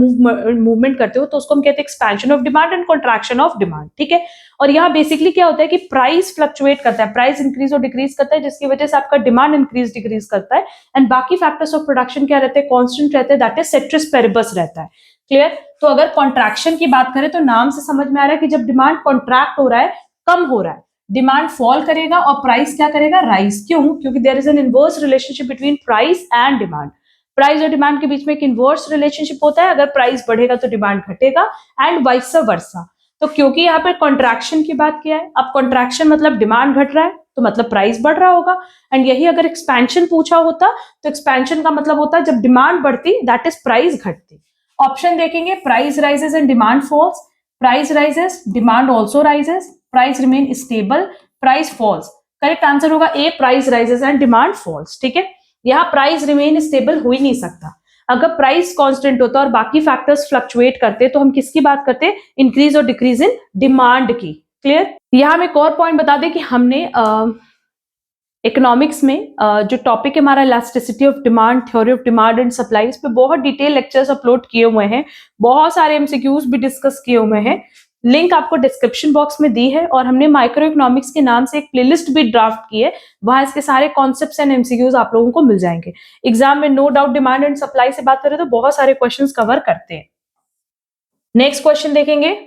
मूवमेंट करते हो तो उसको हम कहते हैं expansion of demand and contraction of demand. ठीक है. और यहाँ बेसिकली क्या होता है कि प्राइस फ्लक्चुएट करता है, प्राइस इंक्रीज और डिक्रीज करता है, जिसकी वजह से आपका डिमांड इंक्रीज डिक्रीज करता है एंड बाकी फैक्टर्स ऑफ प्रोडक्शन क्या रहते हैं, कांस्टेंट रहते हैं, दैट इज सेट्रिस पेरिबस रहता है. क्लियर. तो अगर कॉन्ट्रैक्शन की बात करें तो नाम से समझ में आ रहा है कि जब डिमांड कॉन्ट्रैक्ट हो रहा है, कम हो रहा है, डिमांड फॉल करेगा और प्राइस क्या करेगा, राइज. क्यों, क्योंकि there is an inverse relationship between price and demand. Price और डिमांड के बीच में एक इनवर्स रिलेशनशिप होता है. अगर प्राइस बढ़ेगा तो डिमांड घटेगा एंड वाइस वर्सा. तो क्योंकि यहाँ पर कॉन्ट्रैक्शन की बात किया है, अब कॉन्ट्रैक्शन मतलब डिमांड घट रहा है तो मतलब प्राइस बढ़ रहा होगा. एंड यही अगर एक्सपेंशन पूछा होता तो एक्सपेंशन का मतलब होता है जब डिमांड बढ़ती, दैट इज प्राइस घटती. ऑप्शन देखेंगे, price rises and demand falls. Price rises, demand also rises. Price remain stable, price falls. Correct answer होगा A, price rises and demand falls. ठीक है. यहाँ प्राइस रिमेन स्टेबल हो ही नहीं सकता. अगर प्राइस कांस्टेंट होता और बाकी फैक्टर्स फ्लक्चुएट करते तो हम किसकी बात करते, इंक्रीज और डिक्रीज इन डिमांड की. क्लियर. यहाँ हम एक और पॉइंट बता दें कि हमने इकोनॉमिक्स में जो टॉपिक है हमारा elasticity of demand, theory of demand and supply, इस पे बहुत डिटेल लेक्चर्स अपलोड किए हुए हैं, बहुत सारे एमसीक्यूज भी डिस्कस किए हुए हैं. लिंक आपको डिस्क्रिप्शन बॉक्स में दी है और हमने माइक्रो इकोनॉमिक्स के नाम से एक प्लेलिस्ट भी ड्राफ्ट की है, वहां इसके सारे कॉन्सेप्ट्स एंड एमसीक्यूज आप लोगों को मिल जाएंगे. एग्जाम में no doubt demand and supply से बात करें तो बहुत सारे क्वेश्चंस कवर करते हैं. नेक्स्ट क्वेश्चन देखेंगे.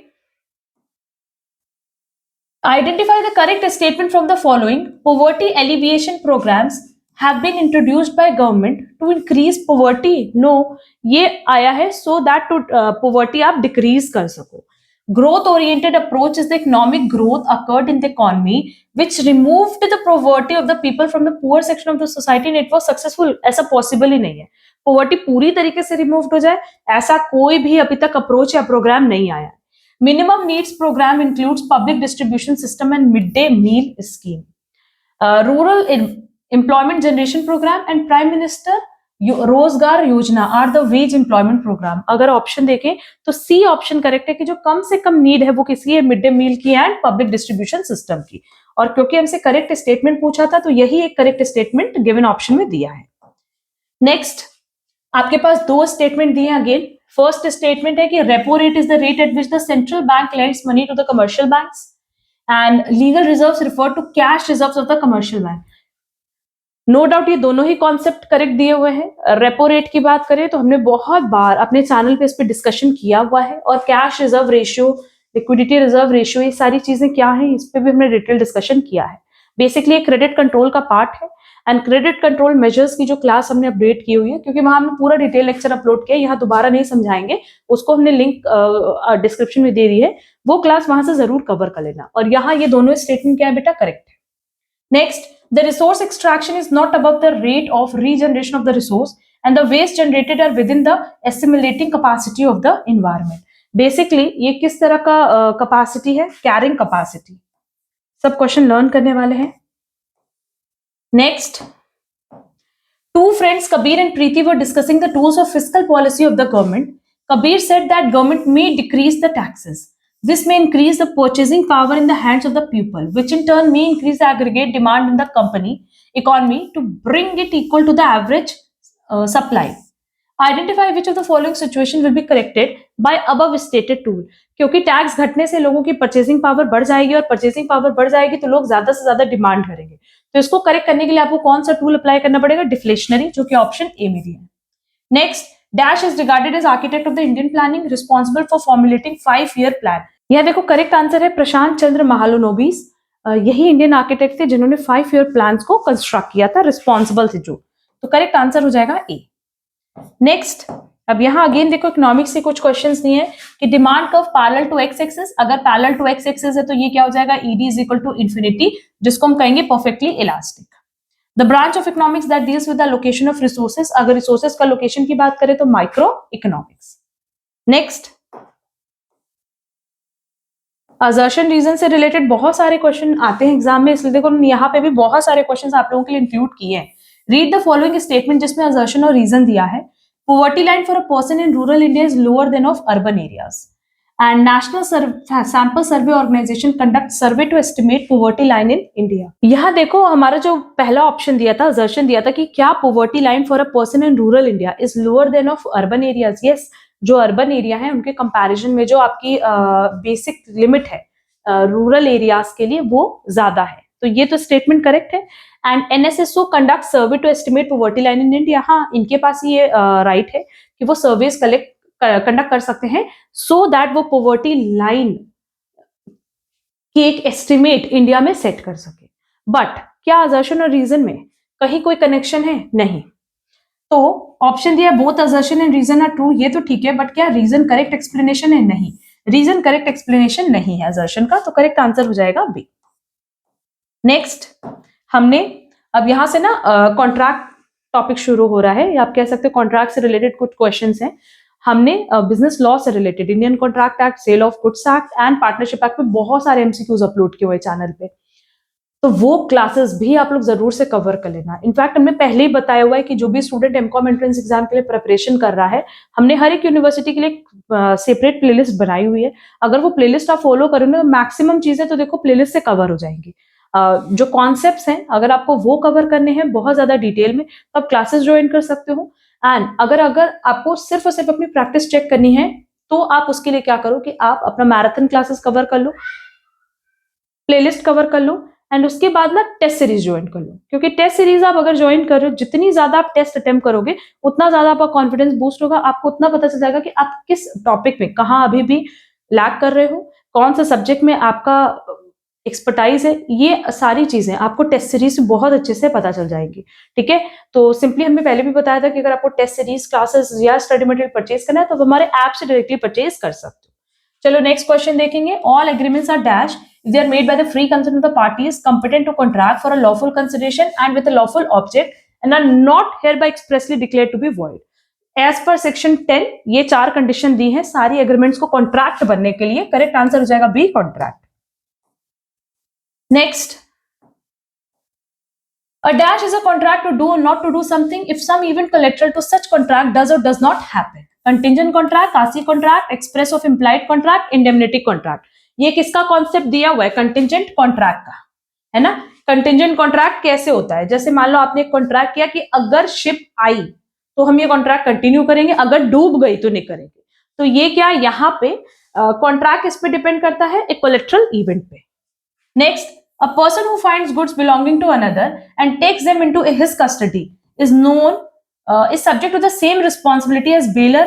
Identify the correct statement from the following. Poverty alleviation programs have been introduced by government to increase poverty. No, ये आया है so that to poverty आप decrease कर सको. Growth oriented approach is the economic growth occurred in the economy which removed the poverty of the people from the poor section of the society and it was successful. ऐसा possible ही नहीं है. Poverty पूरी तरीके से removed हो जाए, ऐसा कोई भी अभी तक approach या program नहीं आया. Minimum needs program includes public distribution system and midday meal scheme. Rural employment generation program and Prime Minister रोजगार योजना are the wage employment program. अगर ऑप्शन देखें तो सी ऑप्शन करेक्ट है कि जो कम से कम नीड है वो किसी है, मिड डे मील की एंड पब्लिक डिस्ट्रीब्यूशन सिस्टम की. और क्योंकि हमसे करेक्ट स्टेटमेंट पूछा था तो यही एक करेक्ट स्टेटमेंट गिवन ऑप्शन में दिया है. नेक्स्ट, आपके पास 2 स्टेटमेंट दिए अगेन. फर्स्ट स्टेटमेंट है कि repo rate is the rate at which the central bank lends money to the commercial banks and legal reserves refer to cash reserves of the commercial bank. No doubt ये दोनों ही कॉन्सेप्ट करेक्ट दिए हुए हैं. रेपो रेट की बात करें तो हमने बहुत बार अपने चैनल पे इस पे डिस्कशन किया हुआ है और cash reserve ratio, liquidity reserve ratio, ये सारी चीजें क्या है इस पे भी हमने डिटेल डिस्कशन किया है. बेसिकली क्रेडिट कंट्रोल का पार्ट है एंड क्रेडिट कंट्रोल मेजर्स की जो क्लास हमने अपडेट की हुई है, क्योंकि वहां हमने पूरा डिटेल लेक्चर अपलोड किया, यहाँ दोबारा नहीं समझाएंगे, उसको हमने लिंक डिस्क्रिप्शन में दे दी है, वो क्लास वहां से जरूर कवर कर लेना. और यहाँ ये दोनों स्टेटमेंट क्या है बेटा, करेक्ट है. Next, the resource extraction is not above the rate of regeneration of the resource and the waste generated are within the assimilating capacity of the environment. Basically ये किस तरह का कैपेसिटी है, कैरिंग कैपेसिटी. सब क्वेश्चन लर्न करने वाले हैं. Next, 2 friends Kabir and Preeti were discussing the tools of fiscal policy of the government. Kabir said that government may decrease the taxes. This may increase the purchasing power in the hands of the people, which in turn may increase the aggregate demand in the economy to bring it equal to the average supply. Identify which of the following situation will be corrected by above stated tool. क्योंकि टैक्स घटने से लोगों की परचेसिंग पावर बढ़ जाएगी और परचेसिंग पावर बढ़ जाएगी तो लोग ज्यादा से ज्यादा डिमांड करेंगे. तो इसको करेक्ट करने के लिए आपको कौन सा टूल अप्लाई करना पड़ेगा? डिफ्लेशनरी, जो कि ऑप्शन ए में दिया है. Next, dash is regarded as architect of the Indian planning, responsible for formulating 5-year plan. यह देखो करेक्ट आंसर है प्रशांत चंद्र महालनोबिस. यही इंडियन आर्किटेक्ट थे जिन्होंने 5-year प्लान्स को कंस्ट्रक्ट किया था, रिस्पॉन्सिबल थे जो. तो करेक्ट आंसर हो जाएगा ए. नेक्स्ट, अब यहां अगेन देखो इकोनॉमिक्स से कुछ क्वेश्चंस दिए हैं कि demand curve parallel to X axis. अगर पैरेलल टू एक्स एक्सिस है तो ये क्या हो जाएगा? ED is equal to infinity, जिसको हम कहेंगे perfectly elastic. The branch of economics that deals with the location of resources. अगर रिसोर्सेज का लोकेशन की बात करें तो micro economics. Next, assertion reason से रिलेटेड बहुत सारे क्वेश्चन आते हैं एग्जाम में, इसलिए देखो यहाँ पे भी बहुत सारे क्वेश्चन आप लोगों के लिए इंक्लूड किए हैं. रीड द फॉलोइंग स्टेटमेंट जिसमें असर्शन और रीजन दिया है. Poverty line for a person in rural India is lower than of urban areas. And National Sample Survey Organization conducts survey to estimate poverty line in India. यहाँ देखो हमारा जो पहला ऑप्शन दिया था, assertion दिया था कि क्या poverty line for a person in rural India is lower than of urban areas. Yes, जो अर्बन एरिया है उनके कंपैरिजन में जो आपकी बेसिक लिमिट है रूरल एरियाज के लिए वो ज्यादा है. तो ये तो स्टेटमेंट करेक्ट है. And NSSO conduct survey to estimate poverty line in India. हाँ, इनके पास ये राइट है कि वो सर्वेस कंडक्ट कर सकते हैं सो दैट वो पॉवर्टी लाइन की एक एस्टिमेट इंडिया में सेट कर सके. बट क्या असर्शन और रीजन में कहीं कोई कनेक्शन है? नहीं. तो ऑप्शन दिया both assertion and reason are true, ये तो ठीक है, बट क्या रीजन करेक्ट एक्सप्लेनेशन है? नहीं, रीजन करेक्ट एक्सप्लेनेशन नहीं है असर्शन का. तो करेक्ट आंसर हो जाएगा बी. नेक्स्ट, हमने अब यहां से ना कॉन्ट्रैक्ट टॉपिक शुरू हो रहा है, या आप कह सकते हैं कॉन्ट्रैक्ट से रिलेटेड कुछ क्वेश्चंस हैं. हमने बिजनेस लॉ से related Indian contract act, sale of goods act and partnership act पे बहुत सारे एमसीक्यूज अपलोड किए हुए चैनल पे. तो वो क्लासेस भी आप लोग जरूर से कवर कर लेना. इनफैक्ट हमने पहले ही बताया हुआ है कि जो भी स्टूडेंट एमकॉम एंट्रेंस एग्जाम के लिए प्रिपरेशन कर रहा है, हमने हर एक यूनिवर्सिटी के लिए सेपरेट प्लेलिस्ट बनाई हुई है. अगर वो प्लेलिस्ट आप फॉलो करोगे तो मैक्सिमम चीजें तो देखो प्लेलिस्ट से कवर हो जाएंगी. जो कॉन्सेप्ट्स हैं अगर आपको वो कवर करने हैं बहुत ज्यादा डिटेल में तो आप क्लासेस ज्वाइन कर सकते हो. एंड अगर आपको सिर्फ और सिर्फ अपनी प्रैक्टिस चेक करनी है तो आप उसके लिए क्या करो कि आप अपना मैराथन क्लासेस कवर कर लो, प्लेलिस्ट कवर कर लो, एंड उसके बाद ना टेस्ट सीरीज ज्वाइन कर लो. क्योंकि टेस्ट सीरीज आप अगर ज्वाइन कर रहे हो, जितनी ज्यादा आप टेस्ट अटेम्प्ट करोगे उतना ज्यादा आपका कॉन्फिडेंस बूस्ट होगा. आपको उतना पता चल जाएगा कि आप किस टॉपिक में कहाँ अभी भी लैग कर रहे हो, कौन सा सब्जेक्ट में आपका एक्सपर्टाइज है. ये सारी चीजें आपको टेस्ट सीरीज से बहुत अच्छे से पता चल जाएंगी. ठीक है, तो सिंपली हमने पहले भी बताया था कि अगर आपको टेस्ट सीरीज क्लासेस या स्टडी मटेरियल परचेज करना है तो हमारे ऐप से डायरेक्टली परचेज कर सकते हो. चलो नेक्स्ट क्वेश्चन देखेंगे. All agreements are dash if they are made by the free consent of the parties competent to contract for a lawful consideration and with a lawful object and are not hereby expressly declared to be void. As per section 10 ये 4 कंडीशन दी है सारी एग्रीमेंट्स को कॉन्ट्रैक्ट बनने के लिए. करेक्ट आंसर हो जाएगा B, contract. Next, a dash is a contract to do or not to do something if some event collateral to such contract does or does not happen. Contingent contract, RC contract, express of implied contract, indemnity contract. ये किसका कॉन्सेप्ट दिया हुआ है? कंटिजेंट कॉन्ट्रैक्ट का, है ना. कंटिजेंट कॉन्ट्रैक्ट कैसे होता है? जैसे मान लो आपने एक कॉन्ट्रैक्ट किया कि अगर शिप आई तो हम ये कॉन्ट्रैक्ट कंटिन्यू करेंगे, अगर डूब गई तो नहीं करेंगे. तो ये क्या यहाँ पे कॉन्ट्रैक्ट किस पे डिपेंड करता है? एक कोलेट्रल इवेंट पे. Next, a person who finds goods belonging to another and takes them into his custody is subject to the same responsibility as bailor,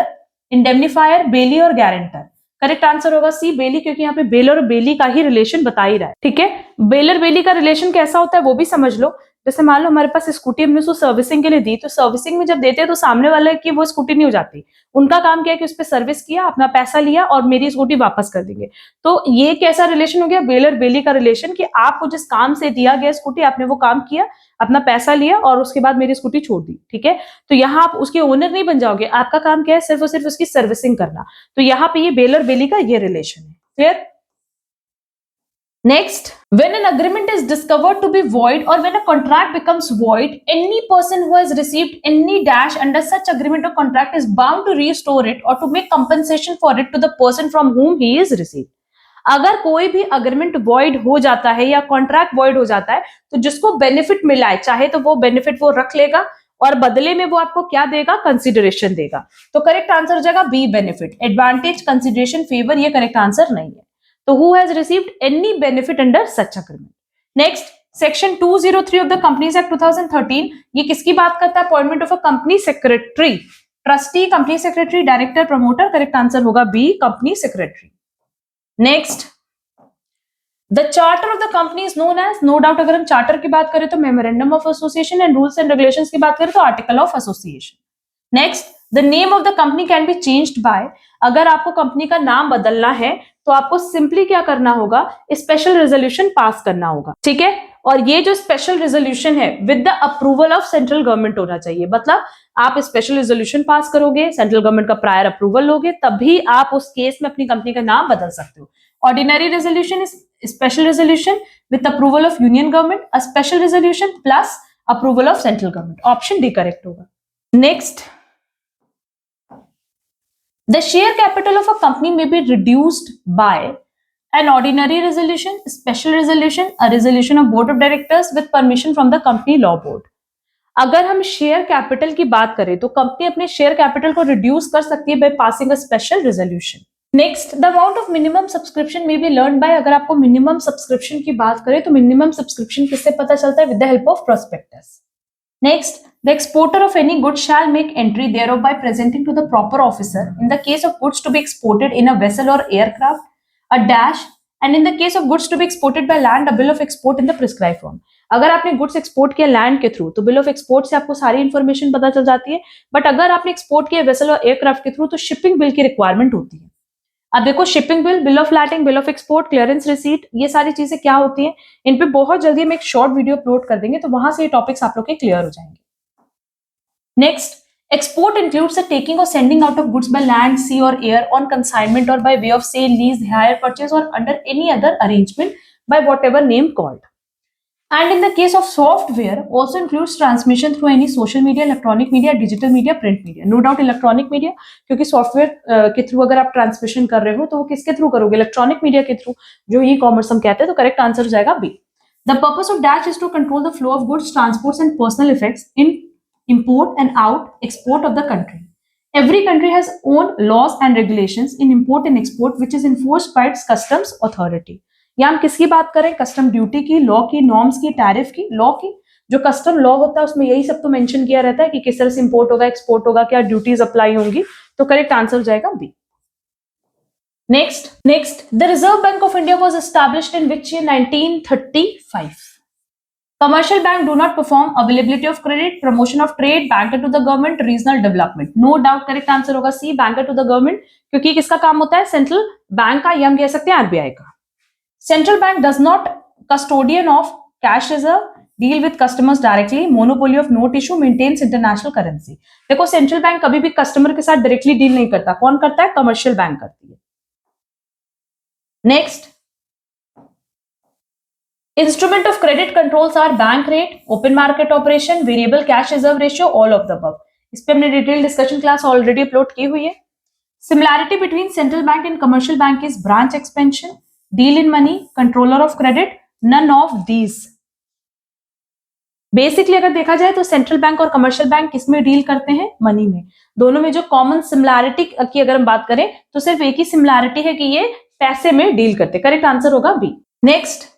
indemnifier, bailee और guarantor. करेक्ट आंसर होगा सी, बेली, क्योंकि यहाँ पे बेलर और बेली का ही रिलेशन बता ही रहा है. ठीक है, बेलर बेली का रिलेशन कैसा होता है वो भी समझ लो. जैसे मान लो हमारे पास स्कूटी हमने उसको सर्विसिंग के लिए दी, तो सर्विसिंग में जब देते हैं तो सामने वाले की वो स्कूटी नहीं हो जाती. उनका काम क्या है कि उस पर सर्विस किया, अपना पैसा लिया और मेरी स्कूटी वापस कर देंगे. तो ये कैसा रिलेशन हो गया? बेलर बेली का रिलेशन, कि आपको जिस काम से दिया गया स्कूटी आपने वो काम किया, अपना पैसा लिया और उसके बाद मेरी स्कूटी छोड़ दी. ठीक है, तो यहाँ आप उसके ओनर नहीं बन जाओगे, आपका काम क्या है? सिर्फ और सिर्फ उसकी सर्विसिंग करना. तो यहाँ पे ये बेलर बेली का ये रिलेशन है. Clear? Next, when an agreement is discovered to be void or when a contract becomes void, any person who has received any dash under such agreement or contract is bound to restore it or to make compensation for it to the person from whom he is received. अगर कोई भी अग्रीमेंट वॉइड हो जाता है या कॉन्ट्रैक्ट वॉइड हो जाता है तो जिसको बेनिफिट मिला है चाहे तो वो बेनिफिट वो रख लेगा और बदले में वो आपको क्या देगा, कंसिडरेशन देगा. तो करेक्ट आंसर हो जाएगा B, benefit. Advantage, consideration, favour ये करेक्ट आंसर नहीं है. तो who has received any benefit under such agreement. Next, section 203 of the companies act 2013 ये किसकी बात करता है? Appointment of a company secretary, trustee, company secretary, director, promoter. Correct answer होगा B, company secretary. Next, the charter of the company is known as, no doubt अगर हम चार्टर की बात करें तो memorandum of association, and rules and regulations की बात करें तो article of association. Next, the name of the company can be changed by, अगर आपको कंपनी का नाम बदलना है तो आपको सिंपली क्या करना होगा, स्पेशल रेजोल्यूशन पास करना होगा. ठीक है, और ये जो स्पेशल रेजोल्यूशन है with the approval of central government होना चाहिए. मतलब आप स्पेशल रेजोल्यूशन पास करोगे, सेंट्रल गवर्नमेंट का प्रायर अप्रूवल लोगे, तभी आप उस केस में अपनी कंपनी का नाम बदल सकते हो. Ordinary resolution is special resolution with approval of union government, a special resolution plus approval of central government. Option D correct होगा. Next, the share capital of a company may be reduced by an ordinary resolution, special resolution, a resolution of board of directors with permission from the company law board. अगर हम शेयर कैपिटल की बात करें तो कंपनी अपने शेयर कैपिटल को रिड्यूस कर सकती है by passing a special resolution. Next, the amount of minimum subscription may be learn by, अगर आपको मिनिमम सब्सक्रिप्शन की बात करें तो मिनिमम सब्सक्रिप्शन किससे पता चलता है? With the help of prospectus. Next, the exporter of any good shall make entry thereof by presenting to the proper officer in the case of goods to be exported in a vessel or aircraft, a dash, and in the case of goods to be exported by land, a bill of export in the prescribed form. अगर आपने गुड्स एक्सपोर्ट किया लैंड के थ्रू तो बिल ऑफ एक्सपोर्ट से आपको सारी इंफॉर्मेशन पता चल जाती है, बट अगर आपने एक्सपोर्ट किया वेसल और एयरक्राफ्ट के थ्रू तो शिपिंग बिल की रिक्वायरमेंट होती है. अब देखो, shipping bill, bill of landing, bill of export, clearance receipt, ये सारी चीजें क्या होती हैं, इन पे बहुत जल्दी हम एक शॉर्ट वीडियो अपलोड कर देंगे तो वहां से ये टॉपिक्स आप लोग के क्लियर हो जाएंगे. Next, export includes the taking or sending out of goods by land, sea or air on consignment or by way of sale, lease, hire, purchase or under any other arrangement by whatever name called. And in the case of software, also includes transmission through any social media, electronic media, digital media, print media. No doubt electronic media, क्योंकि सॉफ्टवेयर के थ्रू अगर आप ट्रांसमिशन कर रहे हो तो वो किसके थ्रू करोगे? इलेक्ट्रॉनिक मीडिया के थ्रू, जो ई कॉमर्स हम कहते हैं. तो करेक्ट आंसर हो जाएगा B. The purpose of dash is to control the flow of goods, transports and personal effects in import and out export of the country. Every country has own laws and regulations in import and export which is enforced by its customs authority. या हम किसकी बात करें? कस्टम ड्यूटी की, लॉ की, नॉर्म्स की, टैरिफ की. लॉ की, जो कस्टम लॉ होता है उसमें यही सब तो मेंशन किया रहता है कि किस तरह से इंपोर्ट होगा, एक्सपोर्ट होगा, क्या ड्यूटीज अप्लाई होंगी. तो करेक्ट आंसर हो जाएगा B. Next, the reserve bank of India was established in which year? 1935. Commercial bank do not perform availability of credit, promotion of trade, banker to the government, regional development. No doubt correct answer होगा C, banker to the government, क्योंकि किसका काम होता है? सेंट्रल बैंक का, या हम कह सकते हैं आरबीआई का. Central bank does not custodian of cash reserve, deal with customers directly, monopoly of note issue, maintains international currency. देखो, सेंट्रल बैंक कभी भी कस्टमर के साथ डायरेक्टली डील नहीं करता. कौन करता है? कमर्शियल बैंक करती है. Next, instrument of credit controls are bank rate, open market operation, variable cash reserve ratio, all of the above. इस पे हमने detail discussion class already upload की हुई है. Similarity between central bank and commercial bank is branch expansion, deal in money, controller of credit, none of these. Basically अगर देखा जाए तो सेंट्रल बैंक और कमर्शियल बैंक किसमें डील करते हैं? मनी में. दोनों में जो कॉमन सिमिलैरिटी की अगर हम बात करें तो सिर्फ एक ही सिमिलैरिटी है कि ये पैसे में डील करते. करेक्ट आंसर होगा B. Next,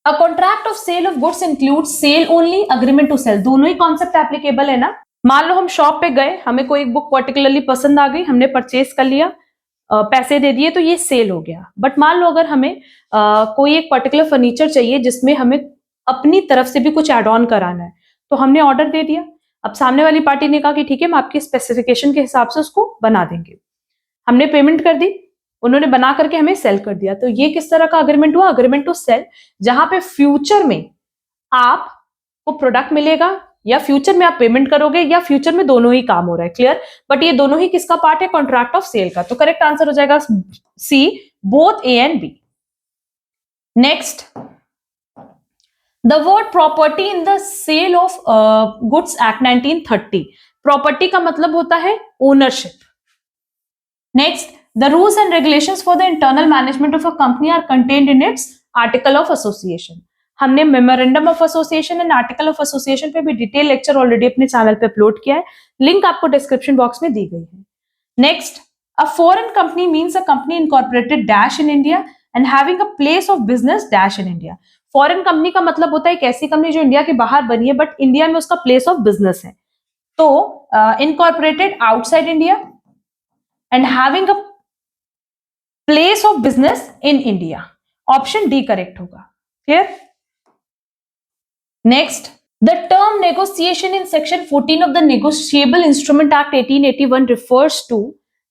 A contract of sale of goods includes sale only, agreement to sell. दोनों ही कॉन्सेप्ट एप्लीकेबल है ना. मान लो हम शॉप पे गए, हमें कोई एक बुक पर्टिकुलरली पसंद आ गई, हमने परचेज कर लिया, पैसे दे दिए, तो ये सेल हो गया. बट मान लो अगर हमें कोई एक पर्टिकुलर फर्नीचर चाहिए जिसमें हमें अपनी तरफ से भी कुछ एड ऑन कराना है, तो हमने ऑर्डर दे दिया. अब सामने वाली पार्टी ने कहा कि ठीक है, हम आपकी स्पेसिफिकेशन के हिसाब से उसको बना देंगे. हमने पेमेंट कर दी, उन्होंने बना करके हमें सेल कर दिया. तो ये किस तरह का अग्रीमेंट हुआ? अग्रीमेंट टू सेल, जहां पे फ्यूचर में आपको प्रोडक्ट मिलेगा, या फ्यूचर में आप पेमेंट करोगे या फ्यूचर में दोनों ही काम हो रहा है, क्लियर। बट ये दोनों ही किसका पार्ट है, कॉन्ट्रैक्ट ऑफ सेल का। तो करेक्ट आंसर हो जाएगा C, both A and B. Next, the word property in the sale of goods act 1930, property का मतलब होता है ownership. Next, the rules and regulations for the internal management of a company are contained in its article of association. हमने memorandum of association and article of association पे भी डिटेल लेक्चर ऑलरेडी अपने चैनल पे अपलोड किया है, लिंक आपको डिस्क्रिप्शन बॉक्स में दी गई है। Next, a foreign company means a company incorporated dash in India and having a place of business dash in India. Foreign company का मतलब होता है एक ऐसी कंपनी जो इंडिया के बाहर बनी है बट इंडिया में उसका प्लेस ऑफ बिजनेस है। तो incorporated outside India and having a place of business in India, option D correct होगा, clear. Next, the term negotiation in section 14 of the Negotiable Instrument Act 1881 refers to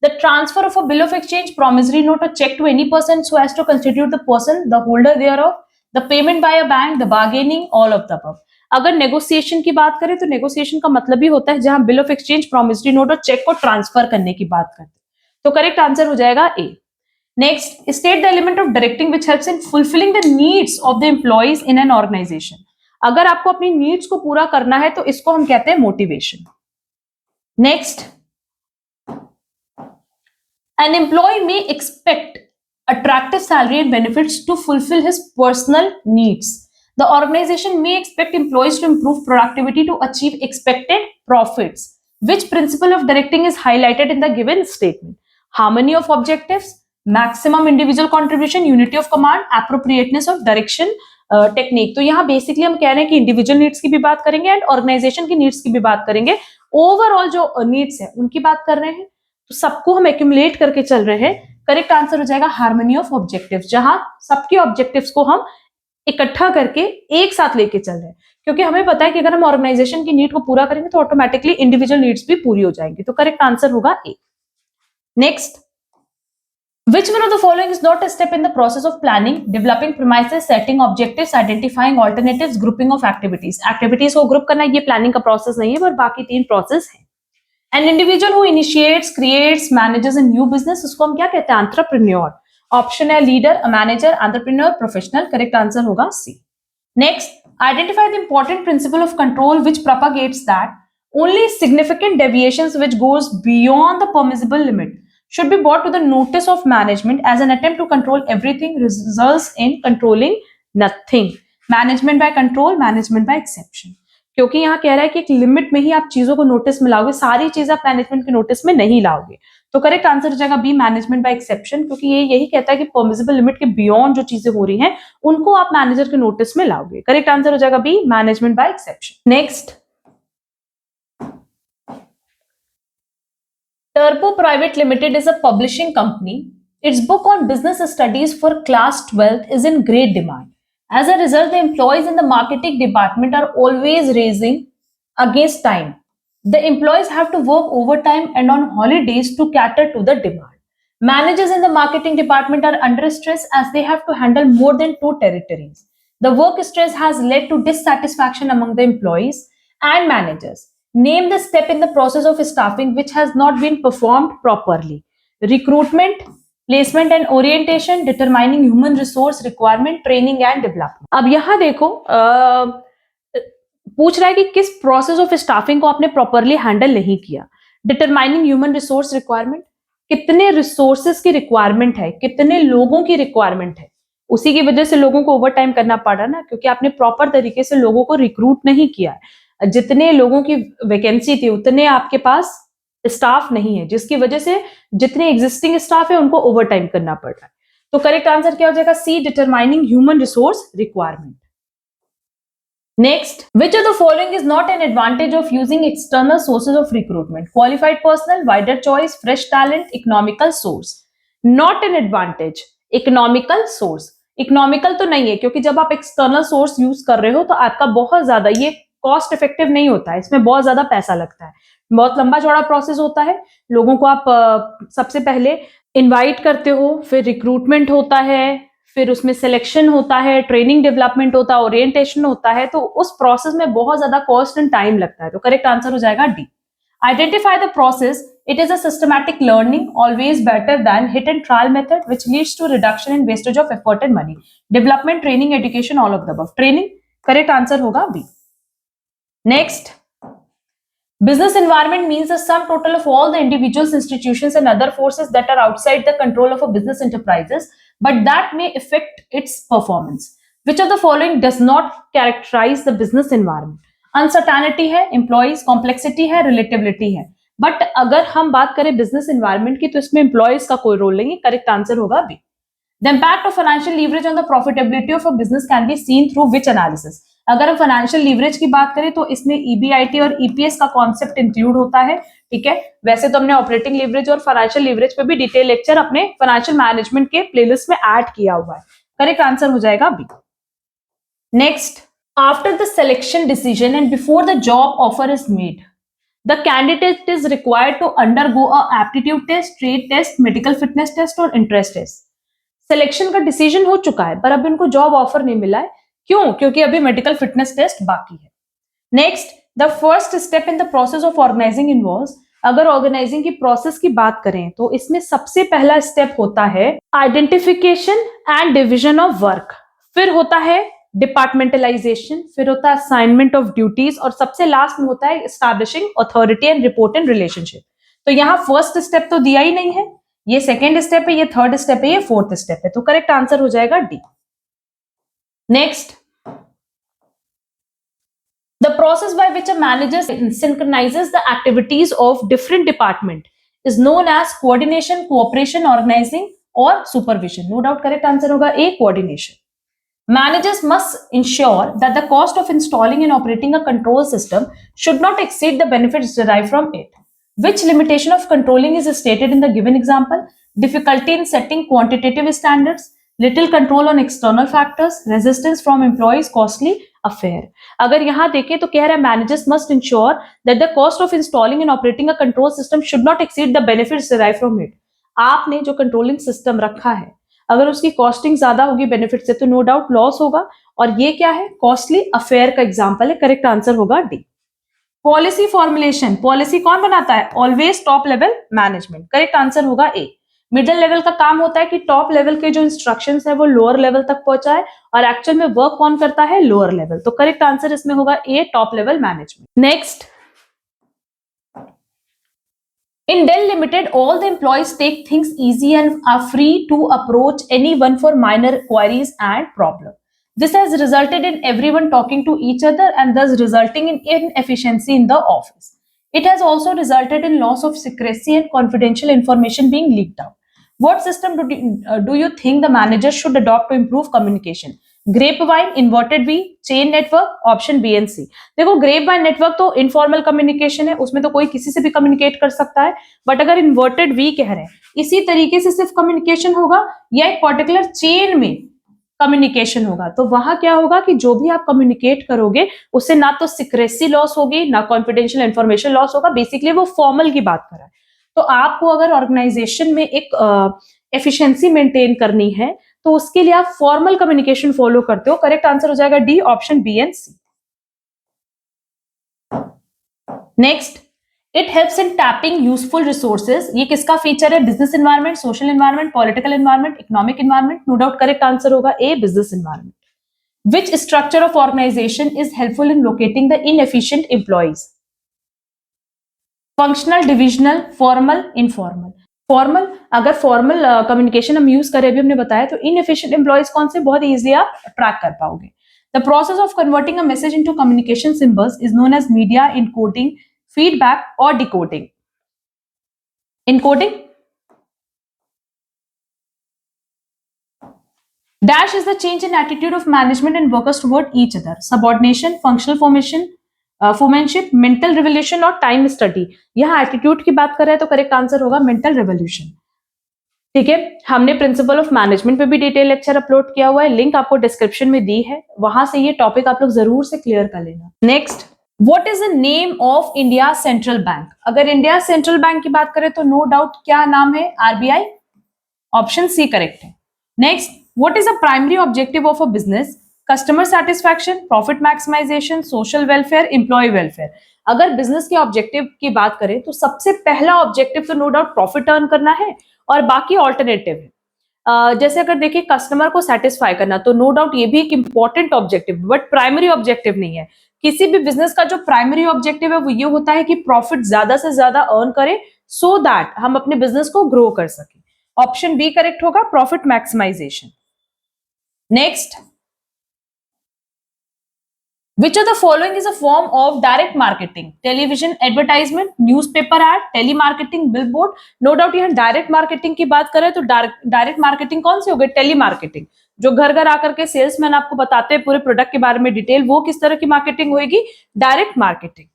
the transfer of a bill of exchange, promissory note or check to any person so as to constitute the person the holder thereof, the payment by a bank, the bargaining, all of the above। अगर नेगोशिएशन की बात करें तो नेगोशिएशन का मतलब ही होता है जहां bill of exchange, promissory note और चेक को ट्रांसफर करने की बात करते हैं। तो करेक्ट आंसर हो जाएगा A. Next, state the element of directing which helps in fulfilling the needs of the employees in an organisation. अगर आपको अपनी नीड्स को पूरा करना है तो इसको हम कहते हैं motivation. Next, an employ may expect attractive salary and benefits to fulfil his personal needs. The organisation may expect employees to improve productivity to achieve expected profits. Which principle of directing is highlighted in the given statement? Harmony of objectives, maximum individual contribution, unity of command, appropriateness of direction technique. तो यहाँ बेसिकली हम कह रहे हैं कि इंडिविजुअल नीड्स की भी बात करेंगे एंड ऑर्गेनाइजेशन की नीड्स की भी बात करेंगे, ओवरऑल जो नीड्स है उनकी बात कर रहे हैं, तो सबको हम एक्यूमुलेट करके चल रहे हैं। करेक्ट आंसर हो जाएगा हार्मनी ऑफ ऑब्जेक्टिव्स, जहां सबके ऑब्जेक्टिव्स को हम इकट्ठा करके एक साथ लेके चल रहे हैं, क्योंकि हमें पता है कि अगर हम ऑर्गेनाइजेशन की नीड को पूरा करेंगे तो ऑटोमेटिकली इंडिविजुअल नीड्स भी पूरी हो जाएंगी। तो करेक्ट आंसर होगा A. Next, which one of the following is not a step in the process of planning, developing premises, setting objectives, identifying alternatives, grouping of activities? Activities को ग्रुप करना ये प्लानिंग का प्रोसेस नहीं है, पर बाकी तीन प्रोसेस है। An individual who initiates, creates, manages a new business, उसको हम क्या कहते हैं, एंटरप्रेन्योर। ऑप्शन है leader, manager, entrepreneur, professional. Correct answer होगा C. Next, identify the important principle of control which propagates that only significant deviations which goes beyond the permissible limit should be brought to the notice of management as an attempt to control everything results in controlling nothing। management by control, management by exception। क्योंकि यहाँ कह रहा है कि एक लिमिट में ही आप चीजों को नोटिस में लाओगे, सारी चीजें आप मैनेजमेंट के नोटिस में नहीं लाओगे। तो करेक्ट आंसर हो जाएगा बी, मैनेजमेंट बाय एक्सेप्शन, क्योंकि ये यही कहता है कि परमिसिबल लिमिट के बियॉन्ड जो चीजें हो रही हैं उनको आप मैनेजर के नोटिस में लाओगे। करेक्ट आंसर हो जाएगा B, management by exception. Next, Turbo Private Limited is a publishing company. Its book on business studies for class 12th is in great demand. As a result, the employees in the marketing department are always racing against time. The employees have to work overtime and on holidays to cater to the demand. Managers in the marketing department are under stress as they have to handle more than 2 territories. The work stress has led to dissatisfaction among the employees and managers. Name the step in the process of staffing which has not been performed properly. Recruitment, placement and orientation, determining human resource requirement, training and development। अब यहाँ देखो पूछ रहा है कि किस प्रोसेस ऑफ स्टाफिंग को आपने प्रॉपरली हैंडल नहीं किया। डिटरमाइनिंग ह्यूमन रिसोर्स रिक्वायरमेंट, कितने रिसोर्सेस की रिक्वायरमेंट है, कितने लोगों की रिक्वायरमेंट है, उसी की वजह से लोगों को ओवर टाइम करना पड़ा ना, क्योंकि आपने प्रॉपर तरीके से लोगों को रिक्रूट नहीं किया है। जितने लोगों की वैकेंसी थी उतने आपके पास स्टाफ नहीं है, जिसकी वजह से जितने एग्जिस्टिंग स्टाफ है उनको ओवर टाइम करना पड़ रहा है। तो करेक्ट आंसर क्या हो जाएगा, C, determining human resource requirement. Next, which of the following is not an advantage of using external sources of recruitment? Qualified personal, wider choice, fresh talent, economical source. Not an advantage, economical source. Economical तो नहीं है, क्योंकि जब आप एक्सटर्नल सोर्स यूज कर रहे हो तो आपका बहुत ज्यादा ये कॉस्ट इफेक्टिव नहीं होता है, इसमें बहुत ज्यादा पैसा लगता है, बहुत लंबा चौड़ा प्रोसेस होता है। लोगों को आप सबसे पहले इनवाइट करते हो, फिर रिक्रूटमेंट होता है, फिर उसमें सिलेक्शन होता है, ट्रेनिंग डेवलपमेंट होता है, ओरिएंटेशन होता है, तो उस प्रोसेस में बहुत ज्यादा कॉस्ट एंड टाइम लगता है। तो करेक्ट आंसर हो जाएगा D. Identify the process, it is a systematic learning, always better than hit and trial method which leads to reduction in wastage of effort and money. Development, training, education, all of the above. Training, correct answer होगा B. Next, business environment means the sum total of all the individuals, institutions, and other forces that are outside the control of a business enterprises, but that may affect its performance. Which of the following does not characterize the business environment? Uncertainty है, employees, complexity है, relatability है. But अगर हम बात करें business environment की, तो इसमें employees का कोई रोल नहीं है. Correct answer होगा B. The impact of financial leverage on the profitability of a business can be seen through which analysis? अगर हम फाइनेंशियल लीवरेज की बात करें तो इसमें ईबीआईटी और ईपीएस का कॉन्सेप्ट इंक्लूड होता है, ठीक है। वैसे तो हमने ऑपरेटिंग लीवरेज और फाइनेंशियल लीवरेज पे भी डिटेल लेक्चर अपने फाइनेंशियल मैनेजमेंट के प्लेलिस्ट में ऐड किया हुआ है। करेक्ट आंसर हो जाएगा B. Next, after the selection decision and before the job offer is made, the candidate is required to undergo a aptitude test, trade test, medical fitness test और इंटरेस्ट टेस्ट। सिलेक्शन का डिसीजन हो चुका है पर अब इनको जॉब ऑफर नहीं मिला है, क्यों? क्योंकि अभी मेडिकल फिटनेस टेस्ट बाकी है। Next, the first step in the process of organising involves, अगर ऑर्गेनाइजिंग की प्रोसेस की बात करें तो इसमें सबसे पहला स्टेप होता है identification and division of work, फिर होता है डिपार्टमेंटलाइजेशन, फिर होता है असाइनमेंट ऑफ ड्यूटीज और सबसे लास्ट में होता है establishing authority and report and relationship. तो यहाँ फर्स्ट स्टेप तो दिया ही नहीं है, ये सेकेंड स्टेप है, ये थर्ड स्टेप है, ये फोर्थ स्टेप है। तो करेक्ट आंसर हो जाएगा D. Next, the process by which a manager synchronizes the activities of different department is known as coordination, cooperation, organizing or supervision. No doubt correct answer होगा A, coordination. Managers must ensure that the cost of installing and operating a control system should not exceed the benefits derived from it. Which limitation of controlling is stated in the given example? Difficulty in setting quantitative standards, little control on external factors, resistance from employees, costly affair. अगर यहां देखें तो कह रहा है managers must ensure that the cost of installing and operating a control system should not exceed the benefits derived from it. आपने जो कंट्रोलिंग सिस्टम रखा है अगर उसकी कॉस्टिंग ज्यादा होगी बेनिफिट से तो नो डाउट लॉस होगा, और ये क्या है? कॉस्टली अफेयर का एग्जांपल है। करेक्ट आंसर होगा डी। पॉलिसी फॉर्मुलेशन, पॉलिसी कौन बनाता है? Always top level management. Correct answer होगा ए। मिडिल लेवल का काम होता है कि टॉप लेवल के जो इंस्ट्रक्शंस है वो लोअर लेवल तक पहुंचाए, और एक्चुअल में वर्क कौन करता है? Lower level. तो करेक्ट आंसर इसमें होगा A, top level management. Next, in Dell Limited, all the employees take things easy and are free to approach anyone for minor queries and problems. This has resulted in everyone talking to each other and thus resulting in inefficiency in the office. It has also resulted in loss of secrecy and confidential information being leaked out. What system do you think the manager should adopt to improve communication? Grapevine, inverted V, chain network, option B and C. देखो ग्रेपवाइन नेटवर्क तो इनफॉर्मल कम्युनिकेशन है, उसमें तो कोई किसी से भी कम्युनिकेट कर सकता है, बट अगर इन्वर्टेड वी कह रहे हैं इसी तरीके से सिर्फ कम्युनिकेशन होगा या एक पर्टिकुलर चेन में कम्युनिकेशन होगा, तो वहां क्या होगा कि जो भी आप कम्युनिकेट करोगे उससे ना तो सिक्रेसी लॉस होगी ना कॉन्फिडेंशियल इंफॉर्मेशन लॉस होगा। बेसिकली वो फॉर्मल की बात कर रहा है। तो आपको अगर ऑर्गेनाइजेशन में एक एफिशिएंसी मेंटेन करनी है तो उसके लिए आप फॉर्मल कम्युनिकेशन फॉलो करते हो। करेक्ट आंसर हो जाएगा D, option B and C. Next, it helps in tapping useful resources. ये किसका फीचर है? Business environment, social environment, political environment, economic environment. No doubt correct answer होगा A, business environment. Which structure of organisation is helpful in locating the inefficient employees? Functional, divisional, formal, informal. Formal, अगर फॉर्मल कम्युनिकेशन हम यूज करें, अभी हमने बताया, तो इनएफिशिएंट एम्प्लॉइज कौन से? बहुत इजीली आप ट्रैक कर पाओगे। The process of converting a message into communication symbols is known as media encoding, feedback और decoding. Encoding. Dash is the change in attitude of management and workers toward each other. Subordination, functional formation, formanship, mental revolution और टाइम स्टडी। यहां एटीट्यूड की बात कर रहे हैं तो करेक्ट आंसर होगा मेंटल रिवोल्यूशन। ठीक है, हमने प्रिंसिपल ऑफ मैनेजमेंट पे भी डिटेल लेक्चर अपलोड किया हुआ है, लिंक आपको डिस्क्रिप्शन में दी है, वहां से ये टॉपिक आप लोग जरूर से क्लियर कर लेना। Next, what is the name of India central bank? अगर इंडिया सेंट्रल बैंक की बात करें तो नो डाउट क्या नाम है? आरबीआई। ऑप्शन सी करेक्ट है। Next, What is the primary objective of a business? Customer satisfaction, profit maximization, social welfare, employee welfare. अगर बिजनेस के ऑब्जेक्टिव की बात करें तो सबसे पहला ऑब्जेक्टिव तो नो डाउट प्रॉफिट अर्न करना है और बाकी ऑल्टरनेटिव है। जैसे अगर देखिए कस्टमर को सेटिस्फाई करना तो नो डाउट ये भी एक important objective but primary objective नहीं है। किसी भी बिजनेस का जो प्राइमरी ऑब्जेक्टिव है वो ये होता है कि प्रॉफिट ज्यादा से ज्यादा अर्न करें सो दैट हम अपने बिजनेस को ग्रो कर सकें। ऑप्शन बी करेक्ट होगा, profit maximisation. Next, which of the following is a form of direct marketing? Television advertisement, newspaper ad, telemarketing, billboard. No doubt यहाँ डायरेक्ट मार्केटिंग की बात करें तो डायरेक्ट मार्केटिंग कौन सी हो गई? टेलीमार्केटिंग, जो घर घर आकर के सेल्समैन आपको बताते हैं पूरे प्रोडक्ट के बारे में डिटेल, वो किस तरह की मार्केटिंग होगी? Direct marketing.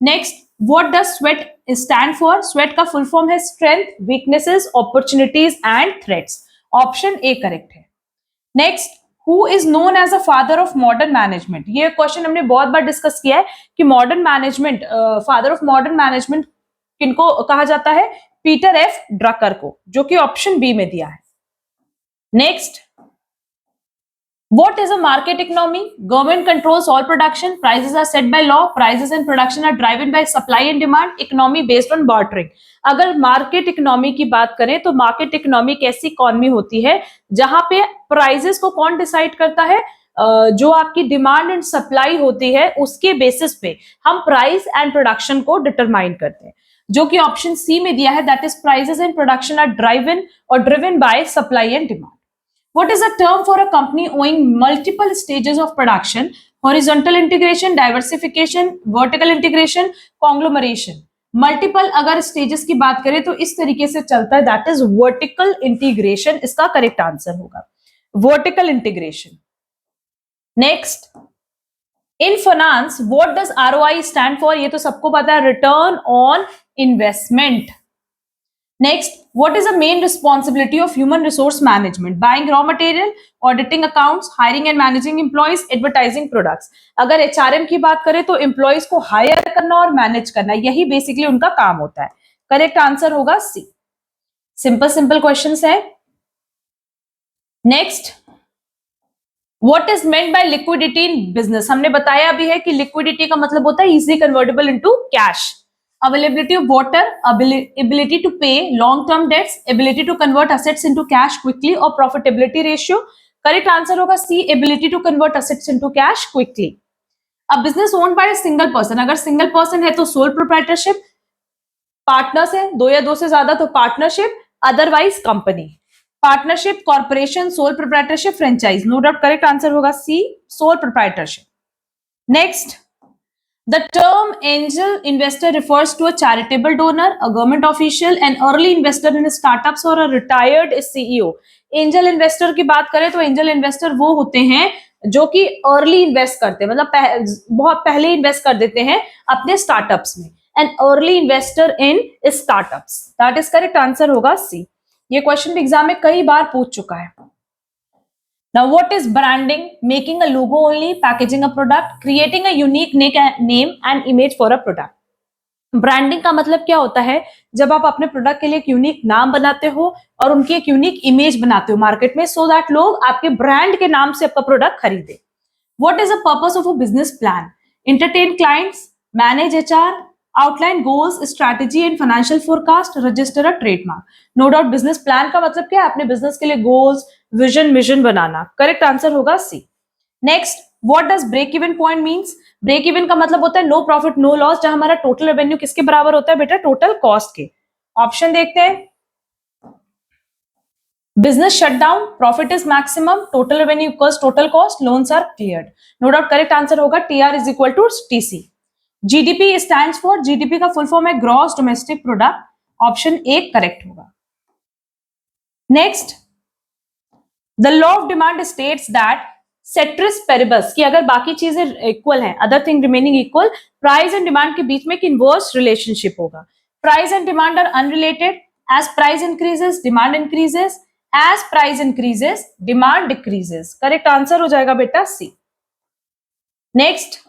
Next, what does स्वेट स्टैंड फॉर? स्वेट का फुल फॉर्म है strength, weaknesses, opportunities and threats. Option A correct है। नेक्स्ट, Who is known as the father of modern management? ये क्वेश्चन हमने बहुत बार डिस्कस किया है कि modern management, father of modern management किनको कहा जाता है? पीटर एफ ड्रकर को, जो कि ऑप्शन बी में दिया है। Next, what is a market economy? Government controls all production, prices are set by law, prices and production are driven by supply and demand, economy based on bartering. अगर मार्केट इकोनॉमी की बात करें तो मार्केट इकोनॉमी एक ऐसी इकोनॉमी होती है जहां पे प्राइजेस को कौन डिसाइड करता है? जो आपकी डिमांड एंड सप्लाई होती है उसके बेसिस पे हम प्राइस एंड प्रोडक्शन को डिटरमाइन करते हैं, जो कि ऑप्शन सी में दिया है, that is prices and production are driven by supply and demand. What is a term for a company owning multiple stages of production? Horizontal integration, diversification, vertical integration, conglomeration. Multiple अगर स्टेजेस की बात करें तो इस तरीके से चलता है, दैट इज वर्टिकल इंटीग्रेशन, इसका करेक्ट आंसर होगा vertical integration. Next, in finance what does ROI stand for? ये तो सबको पता है, return on investment. Next, what is the main responsibility of human resource management? Buying raw material, auditing accounts, hiring and managing employees, advertising products. अगर HRM की बात करें तो एम्प्लॉइज को हायर करना और मैनेज करना, यही बेसिकली उनका काम होता है। करेक्ट आंसर होगा सी। सिंपल क्वेश्चंस है। Next, what is meant by liquidity in business? हमने बताया भी है कि लिक्विडिटी का मतलब होता है easily convertible into cash. Availability of water, ability to pay long-term debts, ability to convert assets into cash quickly, or profitability ratio. Correct answer होगा C, ability to convert assets into cash quickly. A business owned by a single person, अगर single person है तो sole proprietorship, partners है दो या दो से ज्यादा तो partnership, otherwise company. Partnership, corporation, sole proprietorship, franchise. No doubt correct answer होगा C, sole proprietorship. Next, the term angel investor refers to a charitable donor, a government official, an early investor in startups or a retired CEO. Angel investor की बात करें तो एंजल इन्वेस्टर वो होते हैं जो कि अर्ली इन्वेस्ट करते हैं, मतलब बहुत पहले इन्वेस्ट कर देते हैं अपने स्टार्टअप्स में। An early investor in startups, that is correct answer होगा सी। ये क्वेश्चन एग्जाम में कई बार पूछ चुका है। Now, what is branding? Making a logo only, packaging a product, creating a unique name and image for a product. Branding का मतलब क्या होता है? जब आप अपने प्रोडक्ट के लिए एक यूनिक नाम बनाते हो और उनकी एक यूनिक इमेज बनाते हो मार्केट में, सो दैट लोग आपके ब्रांड के नाम से आपका प्रोडक्ट खरीदे। What is the purpose of a business plan? Entertain clients, manage HR, outline goals, strategy and financial forecast, register a trademark. No doubt business plan का मतलब क्या है? अपने बिजनेस के लिए गोल्स, विजन बनाना। करेक्ट आंसर होगा C. Next, what does break even point means? Break even का मतलब होता है नो प्रॉफिट नो लॉस, जहां हमारा टोटल रेवेन्यू किसके बराबर होता है बेटा? टोटल कॉस्ट के। ऑप्शन देखते हैं। Business shutdown, profit is maximum, total revenue equals total cost, loans are cleared. No doubt correct answer होगा TR is equal to TC. GDP stands for, GDP का full form है Gross Domestic Product. Option A correct होगा. Next, the law of demand states that ceteris paribus कि अगर बाकी चीजें इक्वल हैं, other thing remaining equal, price and demand के बीच में एक inverse relationship होगा. Price and demand are unrelated. As price increases, demand increases. As price increases, demand decreases. Correct answer हो जाएगा बेटा C. Next,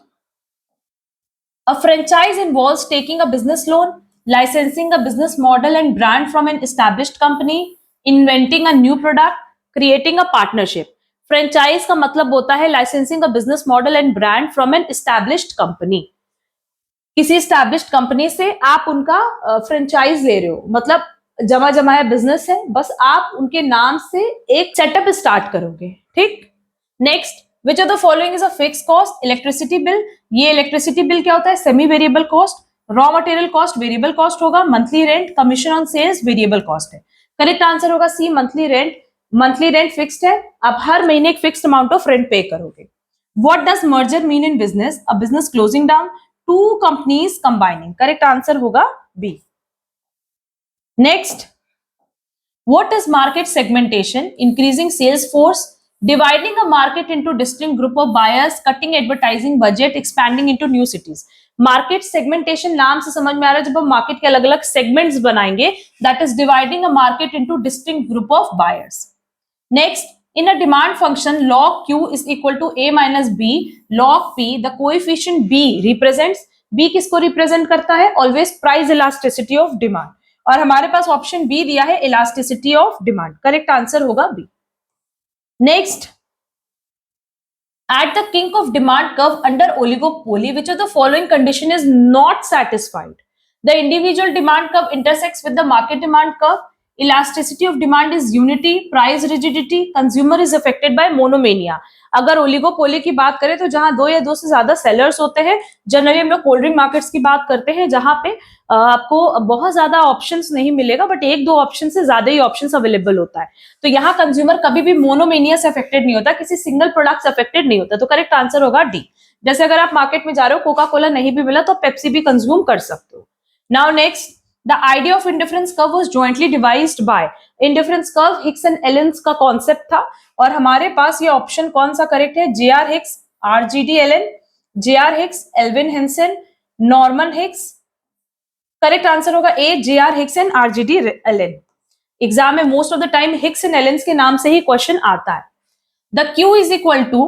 a franchise involves taking a business loan, licensing a business model and brand from an established company, inventing a new product, creating a partnership. Franchise का मतलब होता है licensing a business model and brand from an established company. किसी एस्टैब्लिश्ड कंपनी से आप उनका फ्रेंचाइज ले रहे हो, मतलब जमा जमाया बिजनेस है, बस आप उनके नाम से एक सेटअप स्टार्ट करोगे। ठीक। Next, which of the following is a fix cost? Electricity bill. ये इलेक्ट्रिसिटी बिल क्या होता है? Semi variable cost. Raw material cost variable cost होगा। Monthly rent, commission on sales variable cost है। करेक्ट आंसर होगा C, monthly rent. Monthly rent fixed है, आप हर महीने एक fixed amount of rent pay करोगे। What does merger mean in business? A business closing down, two companies combining. Correct answer होगा B. Next, what is market segmentation? Increasing sales force, dividing a market into distinct group of buyers, cutting advertising budget, expanding into new cities. Market segmentation नाम से समझ में आ रहा है, जब हम मार्केट के अलग अलग सेगमेंट्स बनाएंगे, that is dividing a market into distinct group of buyers. Next, in a demand function log q is equal to a minus b log p, the coefficient b represents, b किसको रिप्रेजेंट करता है? Always price elasticity of demand, और हमारे पास ऑप्शन बी दिया है elasticity of demand. Correct answer होगा B. Next, at the kink of demand curve under oligopoly, which of the following condition is not satisfied? The individual demand curve intersects with the market demand curve. Elasticity of demand is unity, price rigidity, consumer is affected by monomania. अगर ओलिगोपोली की बात करें तो जहां दो या दो से ज्यादा सेलर्स होते हैं, जनरली हम लोग कोल्ड ड्रिंक मार्केट्स की बात करते हैं, जहां पे आपको बहुत ज्यादा ऑप्शंस नहीं मिलेगा, बट एक दो ऑप्शन से ज्यादा ही ऑप्शंस अवेलेबल होता है। तो यहाँ कंज्यूमर कभी भी मोनोमेनिया से अफेक्टेड नहीं होता, किसी सिंगल प्रोडक्ट से अफेक्टेड नहीं होता। तो करेक्ट आंसर होगा डी। जैसे अगर आप मार्केट में जा रहे हो, कोका कोला नहीं भी मिला तो पेप्सी भी कंज्यूम कर सकते हो। Now next, the idea of indifference curve was jointly devised by. Indifference curve Hicks and Allen's का कॉन्सेप्ट था, और हमारे पास ये ऑप्शन कौन सा करेक्ट है? J R. Hicks, R G D. Allen, J R. Hicks, Alvin Hansen, Norman Hicks. Correct answer होगा A, J R. Hicks and R G D. Allen. Exam में most of the time Hicks and Allen's के नाम से ही क्वेश्चन आता है। The Q is equal to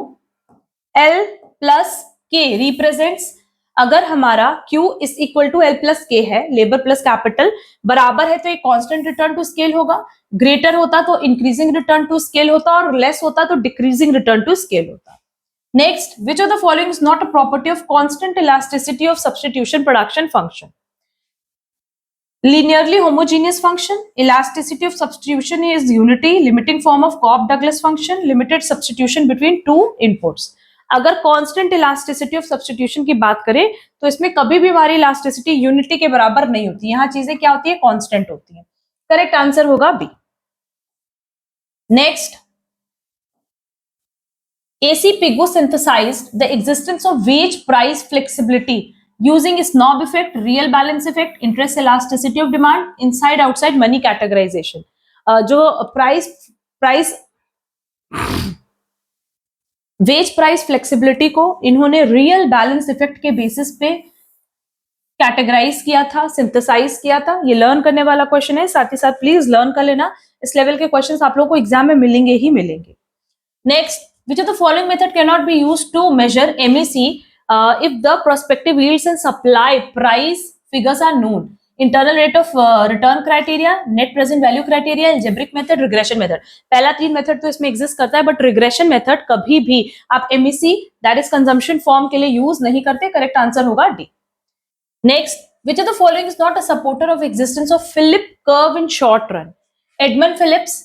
L plus K represents, अगर हमारा Q is equal to L plus K है, लेबर प्लस कैपिटल बराबर है, तो एक कांस्टेंट रिटर्न टू स्केल होगा। ग्रेटर होता तो इंक्रीजिंग रिटर्न टू स्केल होता, और लेस होता तो डिक्रीजिंग रिटर्न टू स्केल होता। Next, which of the following is not a property of constant elasticity of substitution production function? Linearly homogeneous function, elasticity of substitution is unity, limiting form of Cobb-Douglas function, limited substitution between two inputs. अगर कांस्टेंट इलास्टिसिटी ऑफ सब्स्टिट्यूशन की बात करें तो इसमें कभी भी हमारी इलास्टिसिटी यूनिटी के बराबर नहीं होती, यहाँ चीजें क्या होती है? कांस्टेंट होती है। करेक्ट आंसर होगा B. Next, AC Pigou synthesized the existence of wage price flexibility using snob effect, real balance effect, interest elasticity of demand, inside outside money categorization. जो प्राइस वेज प्राइस फ्लेक्सिबिलिटी को इन्होंने रियल बैलेंस इफेक्ट के बेसिस पे कैटेगराइज किया था, सिंथेसाइज किया था। ये लर्न करने वाला क्वेश्चन है, साथ ही साथ प्लीज लर्न कर लेना, इस लेवल के क्वेश्चंस आप लोगों को एग्जाम में मिलेंगे ही मिलेंगे। Next, which of the following method cannot be used to measure MAC if the prospective yields and supply price figures are known? Internal rate of return criteria, net present value criteria, algebraic method, regression method. पहला तीन मेथड तो इसमें एग्जिस्ट करता है, बट रिग्रेशन मेथड कभी भी आप MEC that is consumption form के लिए यूज नहीं करते। करेक्ट आंसर होगा D. Next, which of the following is not a supporter of existence of Philip curve in short run? Edmund Phillips,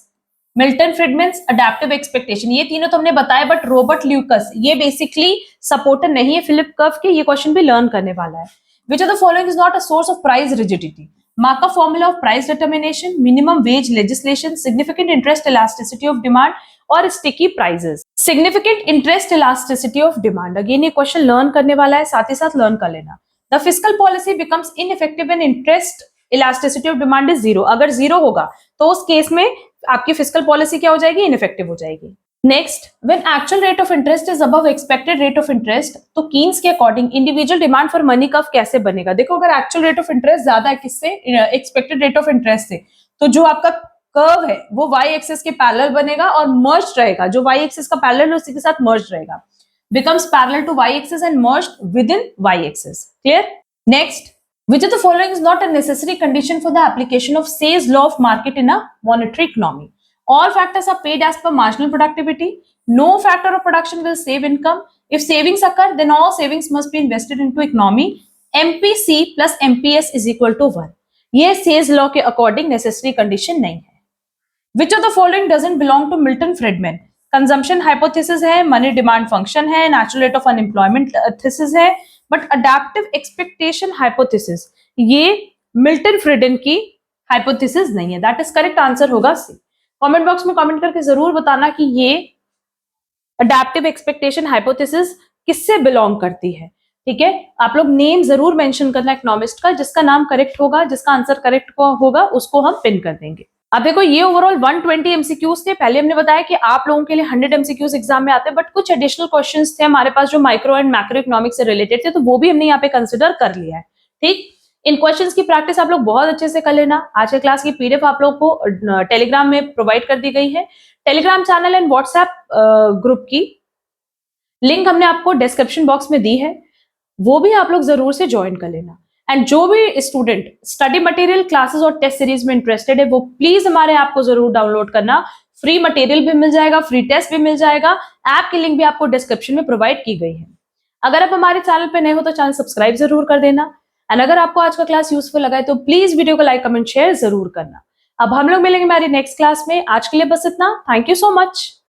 Milton Friedman's, adaptive expectation, ये तीनों तो हमने बताया, बट रॉबर्ट ल्यूकस ये बेसिकली सपोर्टर नहीं है फिलिप कर्व के। ये क्वेश्चन भी लर्न करने वाला है। Which of the following is not a source of price rigidity? Markup formula of price determination, minimum wage legislation, significant interest elasticity of demand, और sticky prices. Significant interest elasticity of demand, again ये क्वेश्चन लर्न करने वाला है, साथ ही साथ लर्न कर लेना। The fiscal policy becomes ineffective when interest elasticity of demand is zero. अगर जीरो होगा तो उस केस में आपकी फिस्कल पॉलिसी क्या हो जाएगी? इनइफेक्टिव हो जाएगी। Next, when actual rate of interest is above expected rate of interest, तो कीन्स के according individual demand for money curve कैसे बनेगा? देखो, अगर एक्चुअल रेट ऑफ इंटरेस्ट ज्यादा है किससे? एक्सपेक्टेड रेट ऑफ इंटरेस्ट से, तो जो आपका कर्व है वो वाई एक्सिस के पैरेलल बनेगा और मर्ज रहेगा। जो वाई एक्सिस का पैरेलल है उसी के साथ मर्ज रहेगा, becomes parallel to y axis and merged within y axis. Clear? Next, which of the following is not a necessary condition for the application of Say's law of market in a monetary economy? All factors are paid as per marginal productivity. No factor of production will save income. If savings occur, then all savings must be invested into economy. MPC plus MPS is equal to 1. ये सेज लॉ के अकॉर्डिंग नेसेसरी कंडीशन नहीं है. Which of the following doesn't belong to Milton Friedman? Consumption hypothesis है, मनी डिमांड फंक्शन है, natural rate of unemployment thesis है, बट अडैप्टिव एक्सपेक्टेशन हाइपोथेसिस ये मिल्टन फ्रीडन की हाइपोथेसिस नहीं है. दैट इज करेक्ट आंसर होगा सी. कमेंट बॉक्स में कमेंट करके जरूर बताना कि ये अडैप्टिव एक्सपेक्टेशन हाइपोथेसिस किससे बिलोंग करती है. ठीक है, आप लोग नेम जरूर मेंशन करना इकोनॉमिस्ट का, जिसका नाम करेक्ट होगा, जिसका आंसर करेक्ट होगा, उसको हम पिन कर देंगे. अब देखो ये ओवरऑल 120 एमसीक्यूज थे. पहले हमने बताया कि आप लोगों के लिए 100 एमसीक्यूज एग्जाम में आते हैं, बट कुछ एडिशनल क्वेश्चंस थे हमारे पास जो माइक्रो एंड मैक्रो इकोनॉमिक्स से रिलेटेड थे, तो वो भी हमने यहाँ पे कंसिडर कर लिया है. ठीक, इन क्वेश्चंस की प्रैक्टिस आप लोग बहुत अच्छे से कर लेना. आज के क्लास की पीडीएफ आप लोग को टेलीग्राम में प्रोवाइड कर दी गई है. Telegram channel and WhatsApp group की लिंक हमने आपको डिस्क्रिप्शन बॉक्स में दी है, वो भी आप लोग जरूर से ज्वाइन कर लेना. एंड जो भी स्टूडेंट स्टडी मटेरियल क्लासेस और टेस्ट सीरीज में इंटरेस्टेड है, वो प्लीज हमारे ऐप को जरूर डाउनलोड करना. फ्री मटेरियल भी मिल जाएगा, फ्री टेस्ट भी मिल जाएगा. ऐप की लिंक भी आपको डिस्क्रिप्शन में प्रोवाइड की गई है. अगर आप हमारे चैनल पे नए हो तो चैनल सब्सक्राइब जरूर कर देना. एंड अगर आपको आज का क्लास यूजफुल लगा है तो प्लीज वीडियो को लाइक कमेंट शेयर जरूर करना. अब हम लोग मिलेंगे हमारी नेक्स्ट क्लास में. आज के लिए बस इतना. Thank you so much.